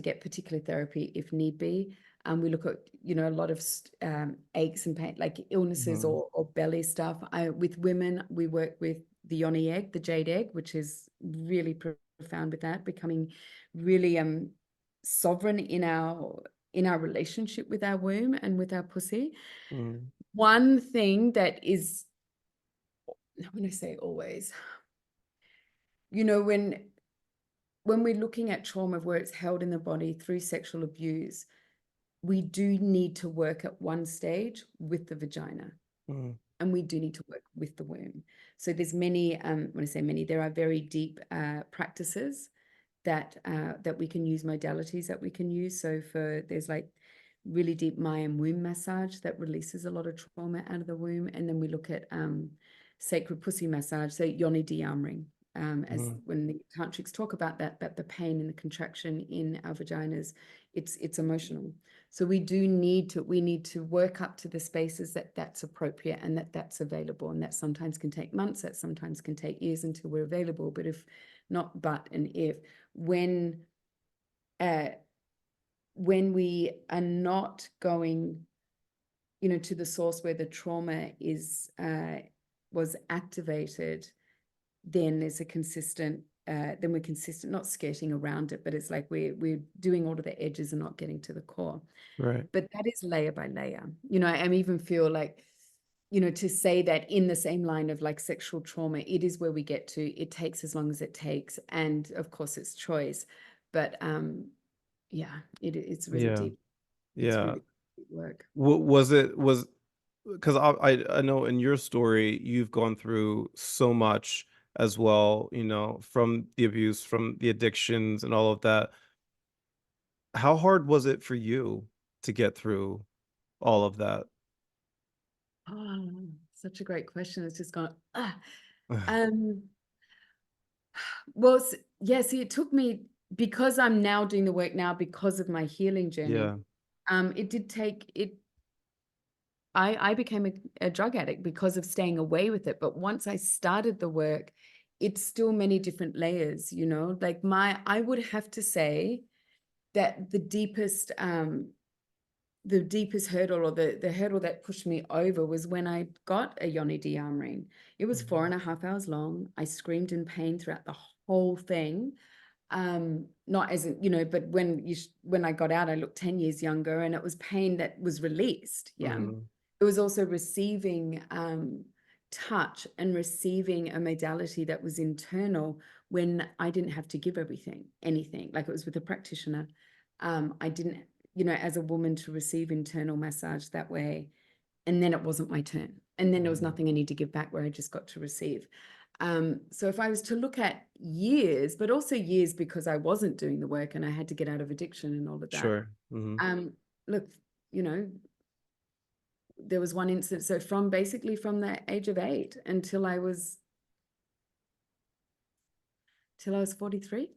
get particular therapy if need be. We look at, you know, a lot of aches and pain, like illnesses or belly stuff. With women, we work with the yoni egg, the jade egg, which is really profound with that, becoming really sovereign in our relationship with our womb and with our pussy. One thing that is, when I say always, you know, when we're looking at trauma where it's held in the body through sexual abuse, we do need to work at one stage with the vagina, and we do need to work with the womb. So there's many, when I say many, there are very deep practices that we can use, modalities that we can use. So there's like really deep Mayan womb massage that releases a lot of trauma out of the womb. And then we look at sacred pussy massage, so yoni de-armoring. As when the tantrics talk about that the pain and the contraction in our vaginas, it's emotional. So we need to work up to the spaces that's appropriate, and that's available, and that sometimes can take months, that sometimes can take years until we're available. But if not, when when we are not going, you know, to the source where the trauma is was activated, then there's a consistent, then we're consistent, not skirting around it, but it's like we're doing all of the edges and not getting to the core. Right. But that is layer by layer. You know, I even feel like, you know, to say that in the same line of like sexual trauma, it is where we get to, it takes as long as it takes. And of course it's choice, but yeah, it's really Yeah. deep. It's Yeah. really deep work. Because I know in your story, you've gone through so much as well, you know, from the abuse, from the addictions and all of that. How hard was it for you to get through all of that? Oh, such a great question. It's just gone, um, well, yeah, see, it took me, because I'm now doing the work now because of my healing journey. Yeah. It did take it. I became a drug addict because of staying away with it. But once I started the work, it's still many different layers, you know, like I would have to say that the deepest hurdle, or the hurdle that pushed me over, was when I got a Yoni D arm ring. It was 4.5 hours long. I screamed in pain throughout the whole thing. Not as in, you know, but when I got out, I looked 10 years younger, and it was pain that was released. Yeah. It was also receiving touch and receiving a modality that was internal when I didn't have to give anything. Like, it was with a practitioner. I didn't, you know, as a woman, to receive internal massage that way. And then it wasn't my turn. And then there was nothing I need to give back, where I just got to receive. So if I was to look at years, but also years because I wasn't doing the work and I had to get out of addiction and all of that. Sure. Look, you know, there was one instance. So from the age of 8 until I was 43,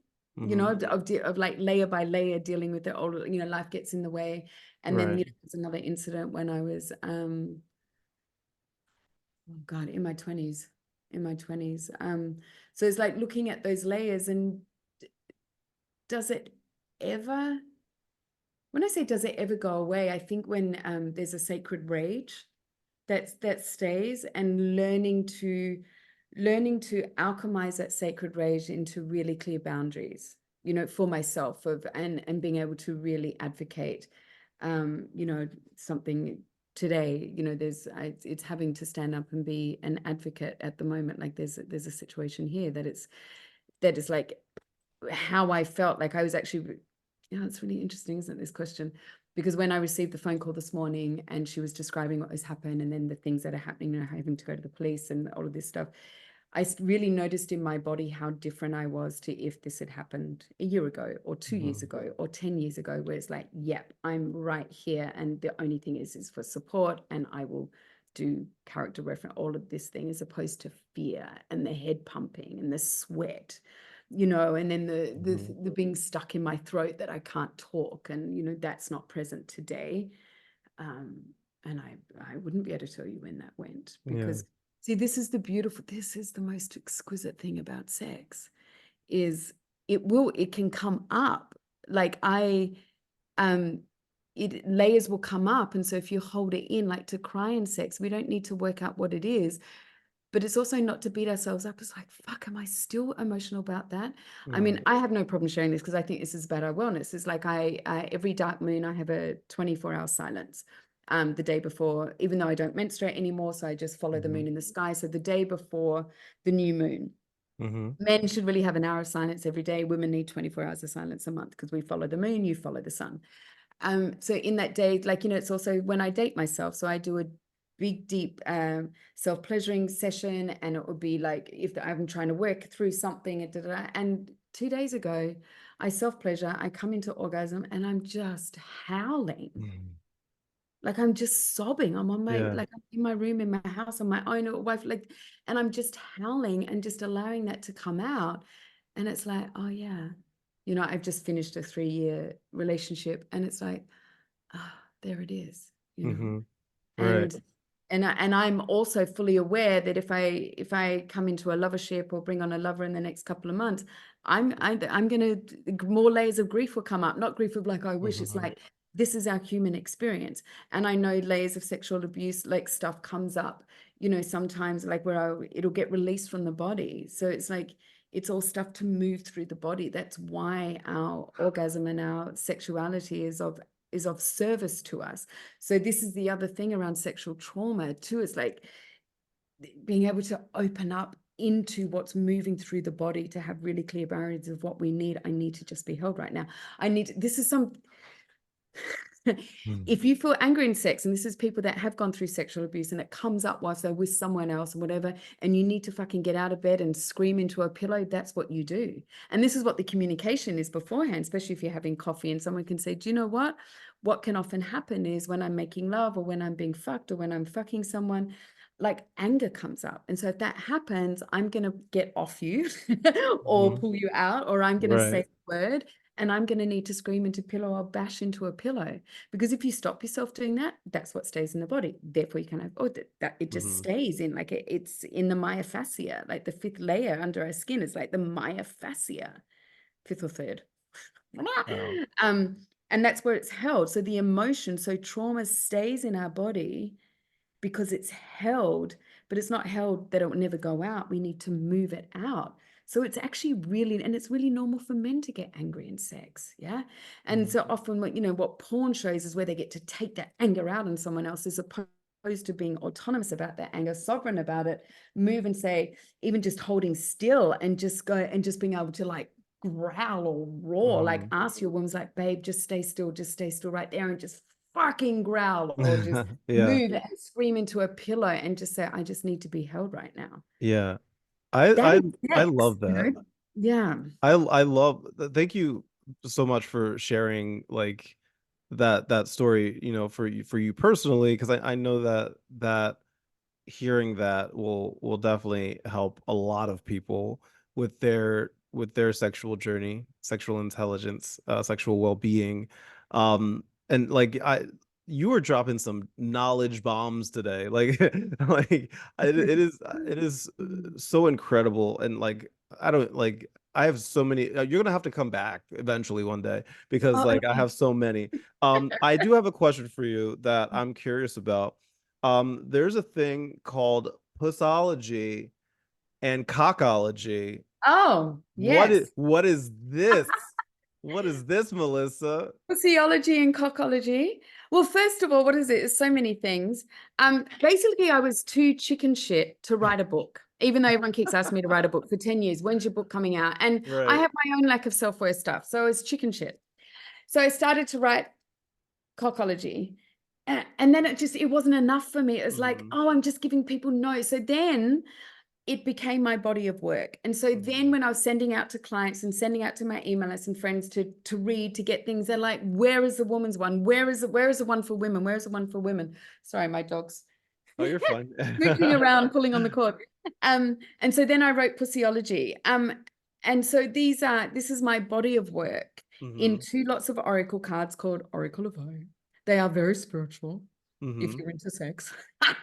you know, of like layer by layer dealing with it all, you know, life gets in the way. And then, you know, there's another incident when I was, oh God, in my 20s. So it's like looking at those layers, and does it ever, when I say does it ever go away, I think when there's a sacred rage that stays, and learning to alchemize that sacred rage into really clear boundaries, you know, for myself, and being able to really advocate, you know, something today, you know, it's having to stand up and be an advocate at the moment. Like there's a situation here that is like how I felt. Like I was actually, yeah, it's really interesting, isn't it, this question? Because when I received the phone call this morning and she was describing what has happened and then the things that are happening, you know, having to go to the police and all of this stuff, I really noticed in my body how different I was to if this had happened a year ago or 2 years ago or 10 years ago, where it's like, yep, I'm right here. And the only thing is for support, and I will do character reference, all of this thing, as opposed to fear and the head pumping and the sweat, you know, and then the being stuck in my throat that I can't talk. And, you know, that's not present today. And I wouldn't be able to tell you when that went, because see, this is the most exquisite thing about sex, is it can come up. Like layers will come up. And so if you hold it in, like to cry in sex, we don't need to work out what it is. But it's also not to beat ourselves up. It's like, fuck, am I still emotional about that? I mean, I have no problem sharing this because I think this is about our wellness. It's like every dark moon, I have a 24-hour silence. The day before, even though I don't menstruate anymore, so I just follow the moon in the sky. So the day before the new moon, men should really have an hour of silence every day. Women need 24 hours of silence a month, because we follow the moon, you follow the sun. So in that day, like, you know, it's also when I date myself. So I do a big, deep self-pleasuring session, and it would be like, if I'm trying to work through something, and 2 days ago, I self-pleasure, I come into orgasm, and I'm just howling. Like I'm just sobbing. I'm on my, like I'm in my room, in my house, on my own wife, like, and I'm just howling and just allowing that to come out. And it's like, oh yeah, you know, I've just finished a 3-year relationship, and it's like, ah, there it is, you know. Right. And And I'm also fully aware that if I come into a lovership or bring on a lover in the next couple of months, I'm gonna, more layers of grief will come up. Not grief of like, I wish. It's like, this is our human experience. And I know layers of sexual abuse, like stuff comes up, you know, sometimes like where it'll get released from the body. So it's like, it's all stuff to move through the body. That's why our orgasm and our sexuality is of service to us. So this is the other thing around sexual trauma too, is like being able to open up into what's moving through the body, to have really clear boundaries of what we need. I need to just be held right now. This is some if you feel angry in sex, and this is people that have gone through sexual abuse and it comes up whilst they're with someone else and whatever, and you need to fucking get out of bed and scream into a pillow, that's what you do. And this is what the communication is beforehand, especially if you're having coffee and someone can say, do you know what can often happen is when I'm making love or when I'm being fucked or when I'm fucking someone, like anger comes up. And so if that happens, I'm going to get off you or pull you out, or I'm going to say the word. And I'm going to need to scream into pillow or bash into a pillow, because if you stop yourself doing that, that's what stays in the body. Therefore, you can have, that it just stays in, like it's in the myofascia, like the fifth layer under our skin is like the myofascia, fifth or third. And that's where it's held. So the emotion, so trauma stays in our body because it's held, but it's not held that it will never go out. We need to move it out. So it's actually really, and it's really normal for men to get angry in sex. Yeah. And so often, what porn shows is where they get to take that anger out on someone else, as opposed to being autonomous about that anger, sovereign about it, move and say, even just holding still and just go and just being able to like growl or roar, like ask your woman's like, babe, just stay still right there and just fucking growl, or just move and scream into a pillow and just say, I just need to be held right now. Yeah. I love that. Yeah. I love, thank you so much for sharing like that story, for you personally, because I know that hearing that will definitely help a lot of people with their sexual journey, sexual intelligence, sexual well-being. And like you were dropping some knowledge bombs today. Like it is so incredible. And like I have so many. You're gonna have to come back eventually one day, because I have so many. I do have a question for you that I'm curious about. There's a thing called pussology and cockology. Oh, yes. What is this? What is this, Melissa? Physiology and cockology. Well, first of all, what is it? It's so many things. Basically, I was too chicken shit to write a book, even though everyone keeps asking me to write a book for 10 years. When's your book coming out? And I have my own lack of self-worth stuff. So it's chicken shit. So I started to write cockology. And then it wasn't enough for me. It was like, I'm just giving people no. So then it became my body of work. And so then when I was sending out to clients and sending out to my email lists and friends to read, to get things, they're like, where is the woman's one? Where is the one for women? Where is the one for women? Sorry, my dog's you're fine. moving around, pulling on the cord. And so then I wrote Pussiology. And so this is my body of work in 2 lots of oracle cards called Oracle of O. They are very spiritual if you're into sex. How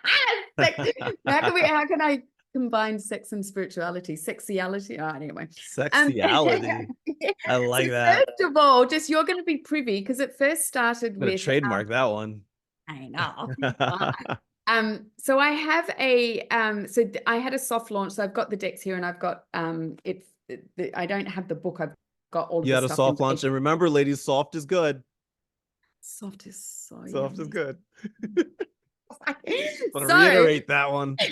can I combine sex and spirituality? Sexiality. Anyway. Sexiality. I like that. First of all, just you're going to be privy, because it first started with trademark that one. I know. So I have I had a soft launch. So I've got the decks here, and I've got I don't have the book. I've got all. You had a soft launch, and remember, ladies, soft is good. Soft is so soft yummy. is good. So reiterate that one. So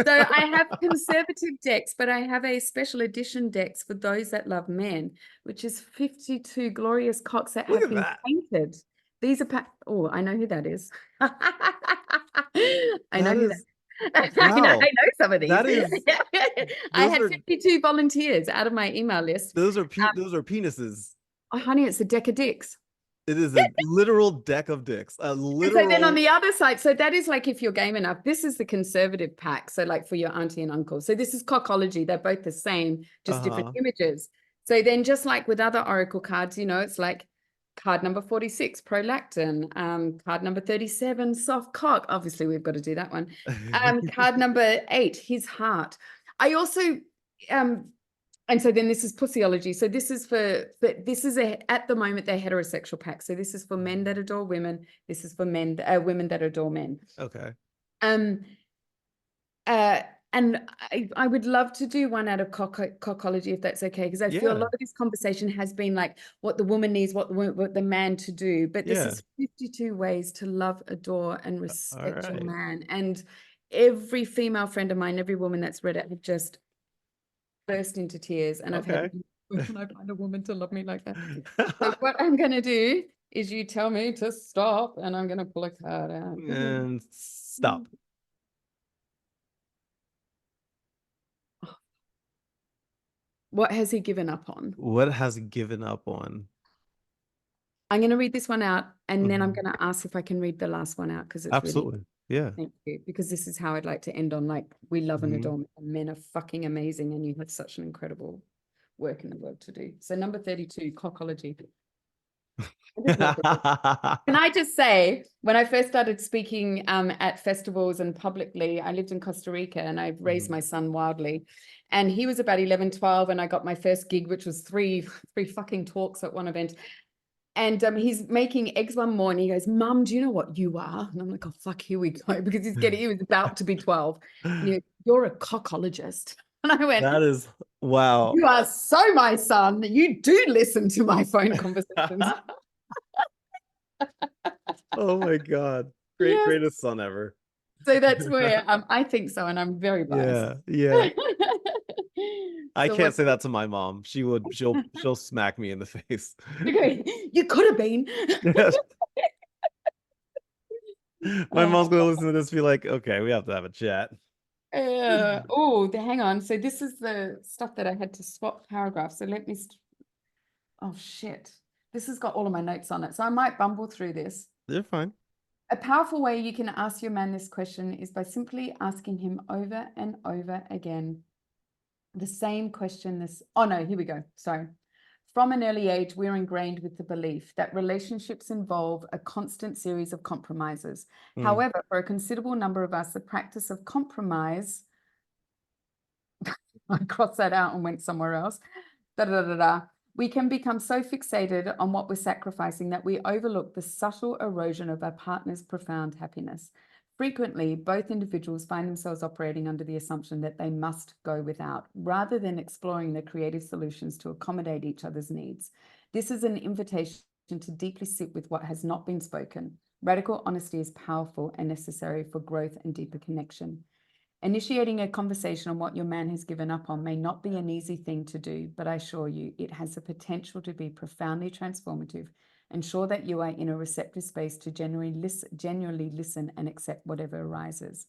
I have conservative decks, but I have a special edition decks for those that love men, which is 52 glorious cocks that have been painted. These are I know who that is. I know who that is. I know some of these. I had 52 volunteers out of my email list. Those are penises. Oh, honey, it's a deck of dicks. It is a literal deck of dicks. So then on the other side, so that is like if you're game enough, this is the conservative pack. So like for your auntie and uncle. So this is cockology. They're both the same, just different images. So then just like with other oracle cards, it's like Card number 46, prolactin. Card number 37, soft cock. Obviously, we've got to do that one. Card number 8, his heart. I also, and so then this is pussyology. So this is at the moment, they're heterosexual pack. So this is for men that adore women. This is for women that adore men. Okay. And I would love to do one out of cockology, if that's okay, because I feel a lot of this conversation has been like what the woman needs, what the man to do. But this is 52 ways to love, adore, and respect your man. And every female friend of mine, every woman that's read it, have just burst into tears. And I've had, where can I find a woman to love me like that? So what I'm going to do is you tell me to stop, and I'm going to pull a card out. And stop. What has he given up on? What has he given up on? I'm going to read this one out, and then I'm going to ask if I can read the last one out, because it's absolutely really, thank you, because this is how I'd like to end on. Like, we love and adore men. Men are fucking amazing, and you have such an incredible work in the world to do. So number 32, cockology. Can I just say, when I first started speaking at festivals and publicly, I lived in Costa Rica, and I raised my son wildly. And he was about 11, 12, and I got my first gig, which was three fucking talks at one event. And he's making eggs one morning. He goes, "Mum, do you know what you are?" And I'm like, "Oh, fuck, here we go." Because he was about to be 12. And "You're a cockologist." And I went, that is, wow. "You are so my son. You do listen to my phone conversations." Oh my God. Greatest son ever. So that's where I think so. And I'm very biased. Yeah. I can't say that to my mom. She'll smack me in the face. You could have been. My mom's gonna listen to this and be like, okay, we have to have a chat. Hang on. So this is the stuff that I had to swap paragraphs. So let me oh shit, this has got all of my notes on it, so I might bumble through this. You're fine. A powerful way you can ask your man this question is by simply asking him over and over again the same question. Here we go. Sorry. From an early age, we're ingrained with the belief that relationships involve a constant series of compromises. However, for a considerable number of us, the practice of compromise, I crossed that out and went somewhere else. We can become so fixated on what we're sacrificing that we overlook the subtle erosion of our partner's profound happiness. Frequently, both individuals find themselves operating under the assumption that they must go without, rather than exploring the creative solutions to accommodate each other's needs. This is an invitation to deeply sit with what has not been spoken. Radical honesty is powerful and necessary for growth and deeper connection. Initiating a conversation on what your man has given up on may not be an easy thing to do, but I assure you it has the potential to be profoundly transformative. Ensure that you are in a receptive space to genuinely listen and accept whatever arises.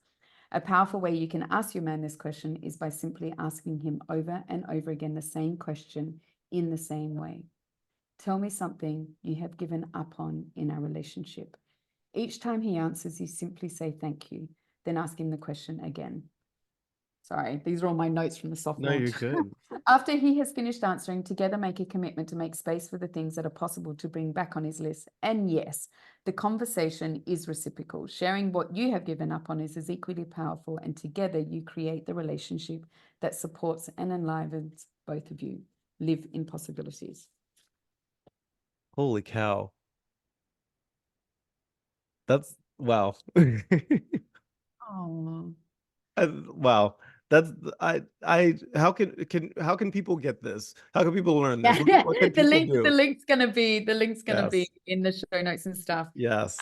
A powerful way you can ask your man this question is by simply asking him over and over again the same question in the same way. Tell me something you have given up on in our relationship. Each time he answers, you simply say thank you. Then ask him the question again. Sorry, these are all my notes from the soft launch. No, you're good. After he has finished answering, together make a commitment to make space for the things that are possible to bring back on his list. And yes, the conversation is reciprocal. Sharing what you have given up on is equally powerful, and together you create the relationship that supports and enlivens both of you. Live in possibilities. Holy cow. That's wow. Oh. Wow. That's how can people get this? How can people learn this? What can The people do? link's gonna be in the show notes and stuff. Yes.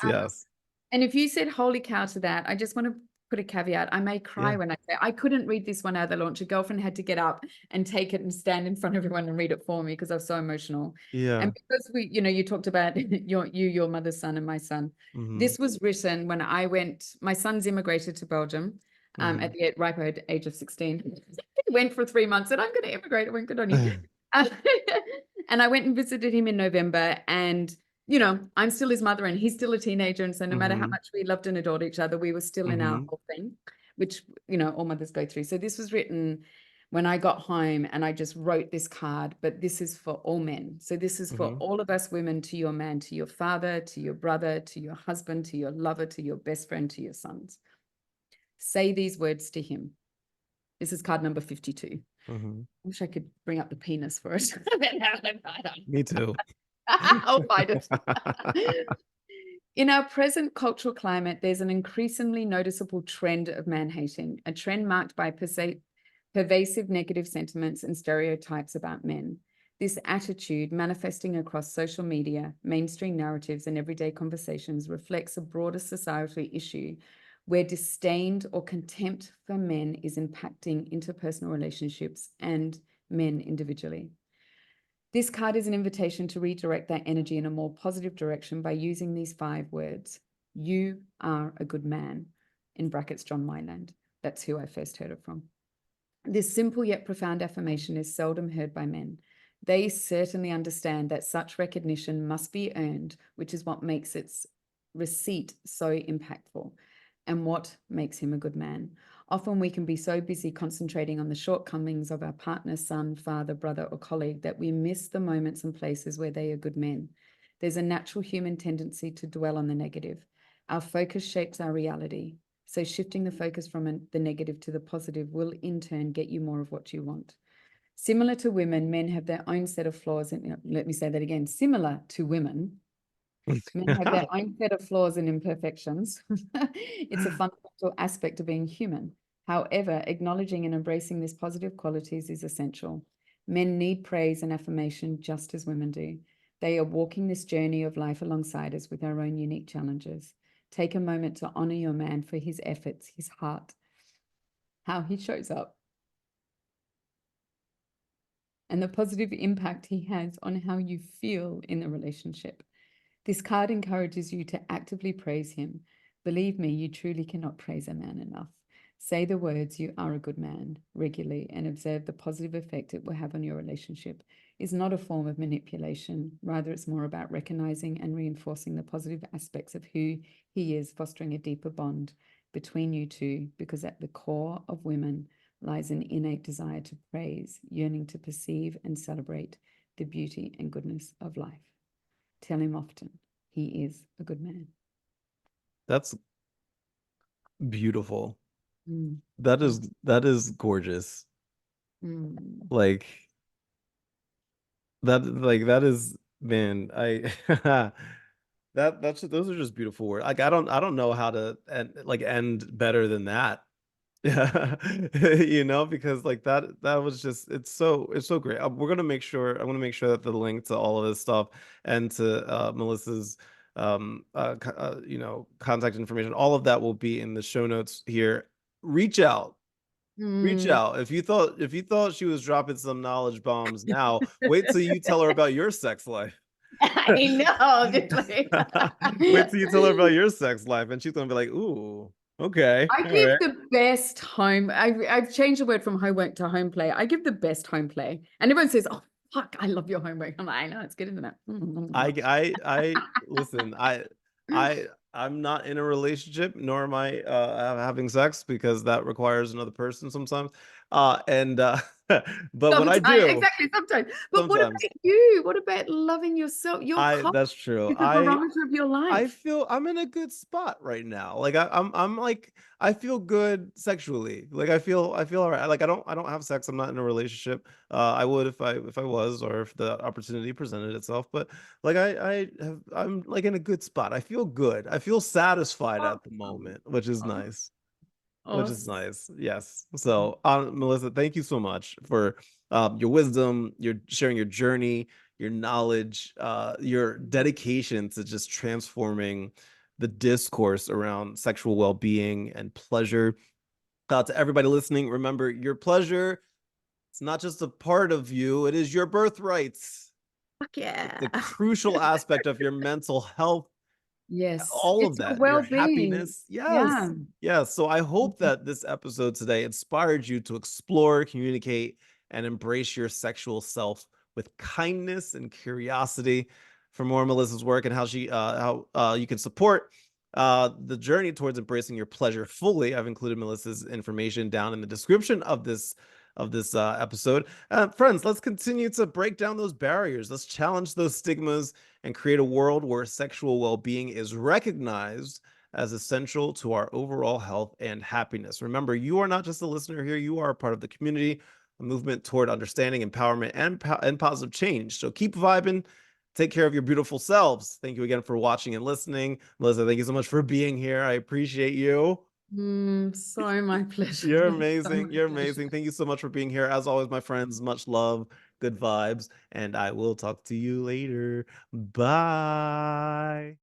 And if you said holy cow to that, I just want to put a caveat. I may cry when I say I couldn't read this one out of the launch. A girlfriend had to get up and take it and stand in front of everyone and read it for me because I was so emotional. Yeah. And because you talked about your mother's son and my son. This was written when my son's immigrated to Belgium at the ripe age of 16. He went for 3 months and I'm going to immigrate. I went, good on you. And I went and visited him in November, and I'm still his mother and he's still a teenager. And so no matter how much we loved and adored each other, we were still in our whole thing, which, all mothers go through. So this was written when I got home and I just wrote this card, but this is for all men. So this is for all of us women, to your man, to your father, to your brother, to your husband, to your lover, to your best friend, to your sons. Say these words to him. This is card number 52. I wish I could bring up the penis for it. Me too. I'll find it. In our present cultural climate, there's an increasingly noticeable trend of man-hating, a trend marked by pervasive negative sentiments and stereotypes about men. This attitude, manifesting across social media, mainstream narratives, and everyday conversations, reflects a broader societal issue where disdain or contempt for men is impacting interpersonal relationships and men individually. This card is an invitation to redirect that energy in a more positive direction by using these 5 words. You are a good man, in brackets, John Myland. That's who I first heard it from. This simple yet profound affirmation is seldom heard by men. They certainly understand that such recognition must be earned, which is what makes its receipt so impactful and what makes him a good man. Often we can be so busy concentrating on the shortcomings of our partner, son, father, brother, or colleague that we miss the moments and places where they are good men. There's a natural human tendency to dwell on the negative. Our focus shapes our reality. So shifting the focus from the negative to the positive will in turn get you more of what you want. Similar to women, men have their own set of flaws. And let me say that again. Similar to women, men have their own set of flaws and imperfections. It's a fundamental aspect of being human. However, acknowledging and embracing these positive qualities is essential. Men need praise and affirmation just as women do. They are walking this journey of life alongside us with our own unique challenges. Take a moment to honor your man for his efforts, his heart, how he shows up, and the positive impact he has on how you feel in the relationship. This card encourages you to actively praise him. Believe me, you truly cannot praise a man enough. Say the words, you are a good man, regularly, and observe the positive effect it will have on your relationship. It's not a form of manipulation. Rather, it's more about recognizing and reinforcing the positive aspects of who he is, fostering a deeper bond between you two, because at the core of women lies an innate desire to praise, yearning to perceive and celebrate the beauty and goodness of life. Tell him often, he is a good man. That's beautiful. That is gorgeous. Like that is, man, those are just beautiful words. Like I don't know how to end better than that. Yeah. Because like that was just, it's so great. I'm going to make sure that the link to all of this stuff and to Melissa's contact information, all of that will be in the show notes here. Reach out if you thought she was dropping some knowledge bombs. Now wait till you tell her about your sex life. I know. Wait till you tell her about your sex life and she's gonna be like, ooh, okay. I give the best home. I've changed the word from homework to home play. I give the best home play, and everyone says, "Oh, fuck, I love your homework." I'm like, I know, it's good, isn't it? I listen. I'm not in a relationship, nor am I having sex, because that requires another person sometimes. But when I do, exactly, sometimes. But what about you? What about loving yourself? That's true. The barometer of your life. I feel I'm in a good spot right now. Like I'm like, I feel good sexually. Like I feel all right. Like I don't have sex. I'm not in a relationship. I would if I was, or if the opportunity presented itself. But like I'm like in a good spot. I feel good. I feel satisfied at the moment, which is nice. Which is nice. Yes. So, Melissa, thank you so much for your wisdom, your sharing your journey, your knowledge, your dedication to just transforming the discourse around sexual well-being and pleasure. To everybody listening, remember, your pleasure, it's not just a part of you, it is your birthright. Fuck yeah. It's a crucial aspect of your mental health. Yes. All of that, your happiness. Yes. Yes. So I hope that this episode today inspired you to explore, communicate, and embrace your sexual self with kindness and curiosity. For more Melissa's work and how you can support the journey towards embracing your pleasure fully, I've included Melissa's information down in the description of this of this episode. Friends, let's continue to break down those barriers. Let's challenge those stigmas and create a world where sexual well-being is recognized as essential to our overall health and happiness. Remember, you are not just a listener here, you are a part of the community, a movement toward understanding, empowerment, and positive change. So keep vibing. Take care of your beautiful selves. Thank you again for watching and listening. Melissa, thank you so much for being here. I appreciate you. So my pleasure. You're So amazing. my You're pleasure. amazing. Thank you so much for being here. As always, my friends, much love, good vibes, and I will talk to you later. Bye.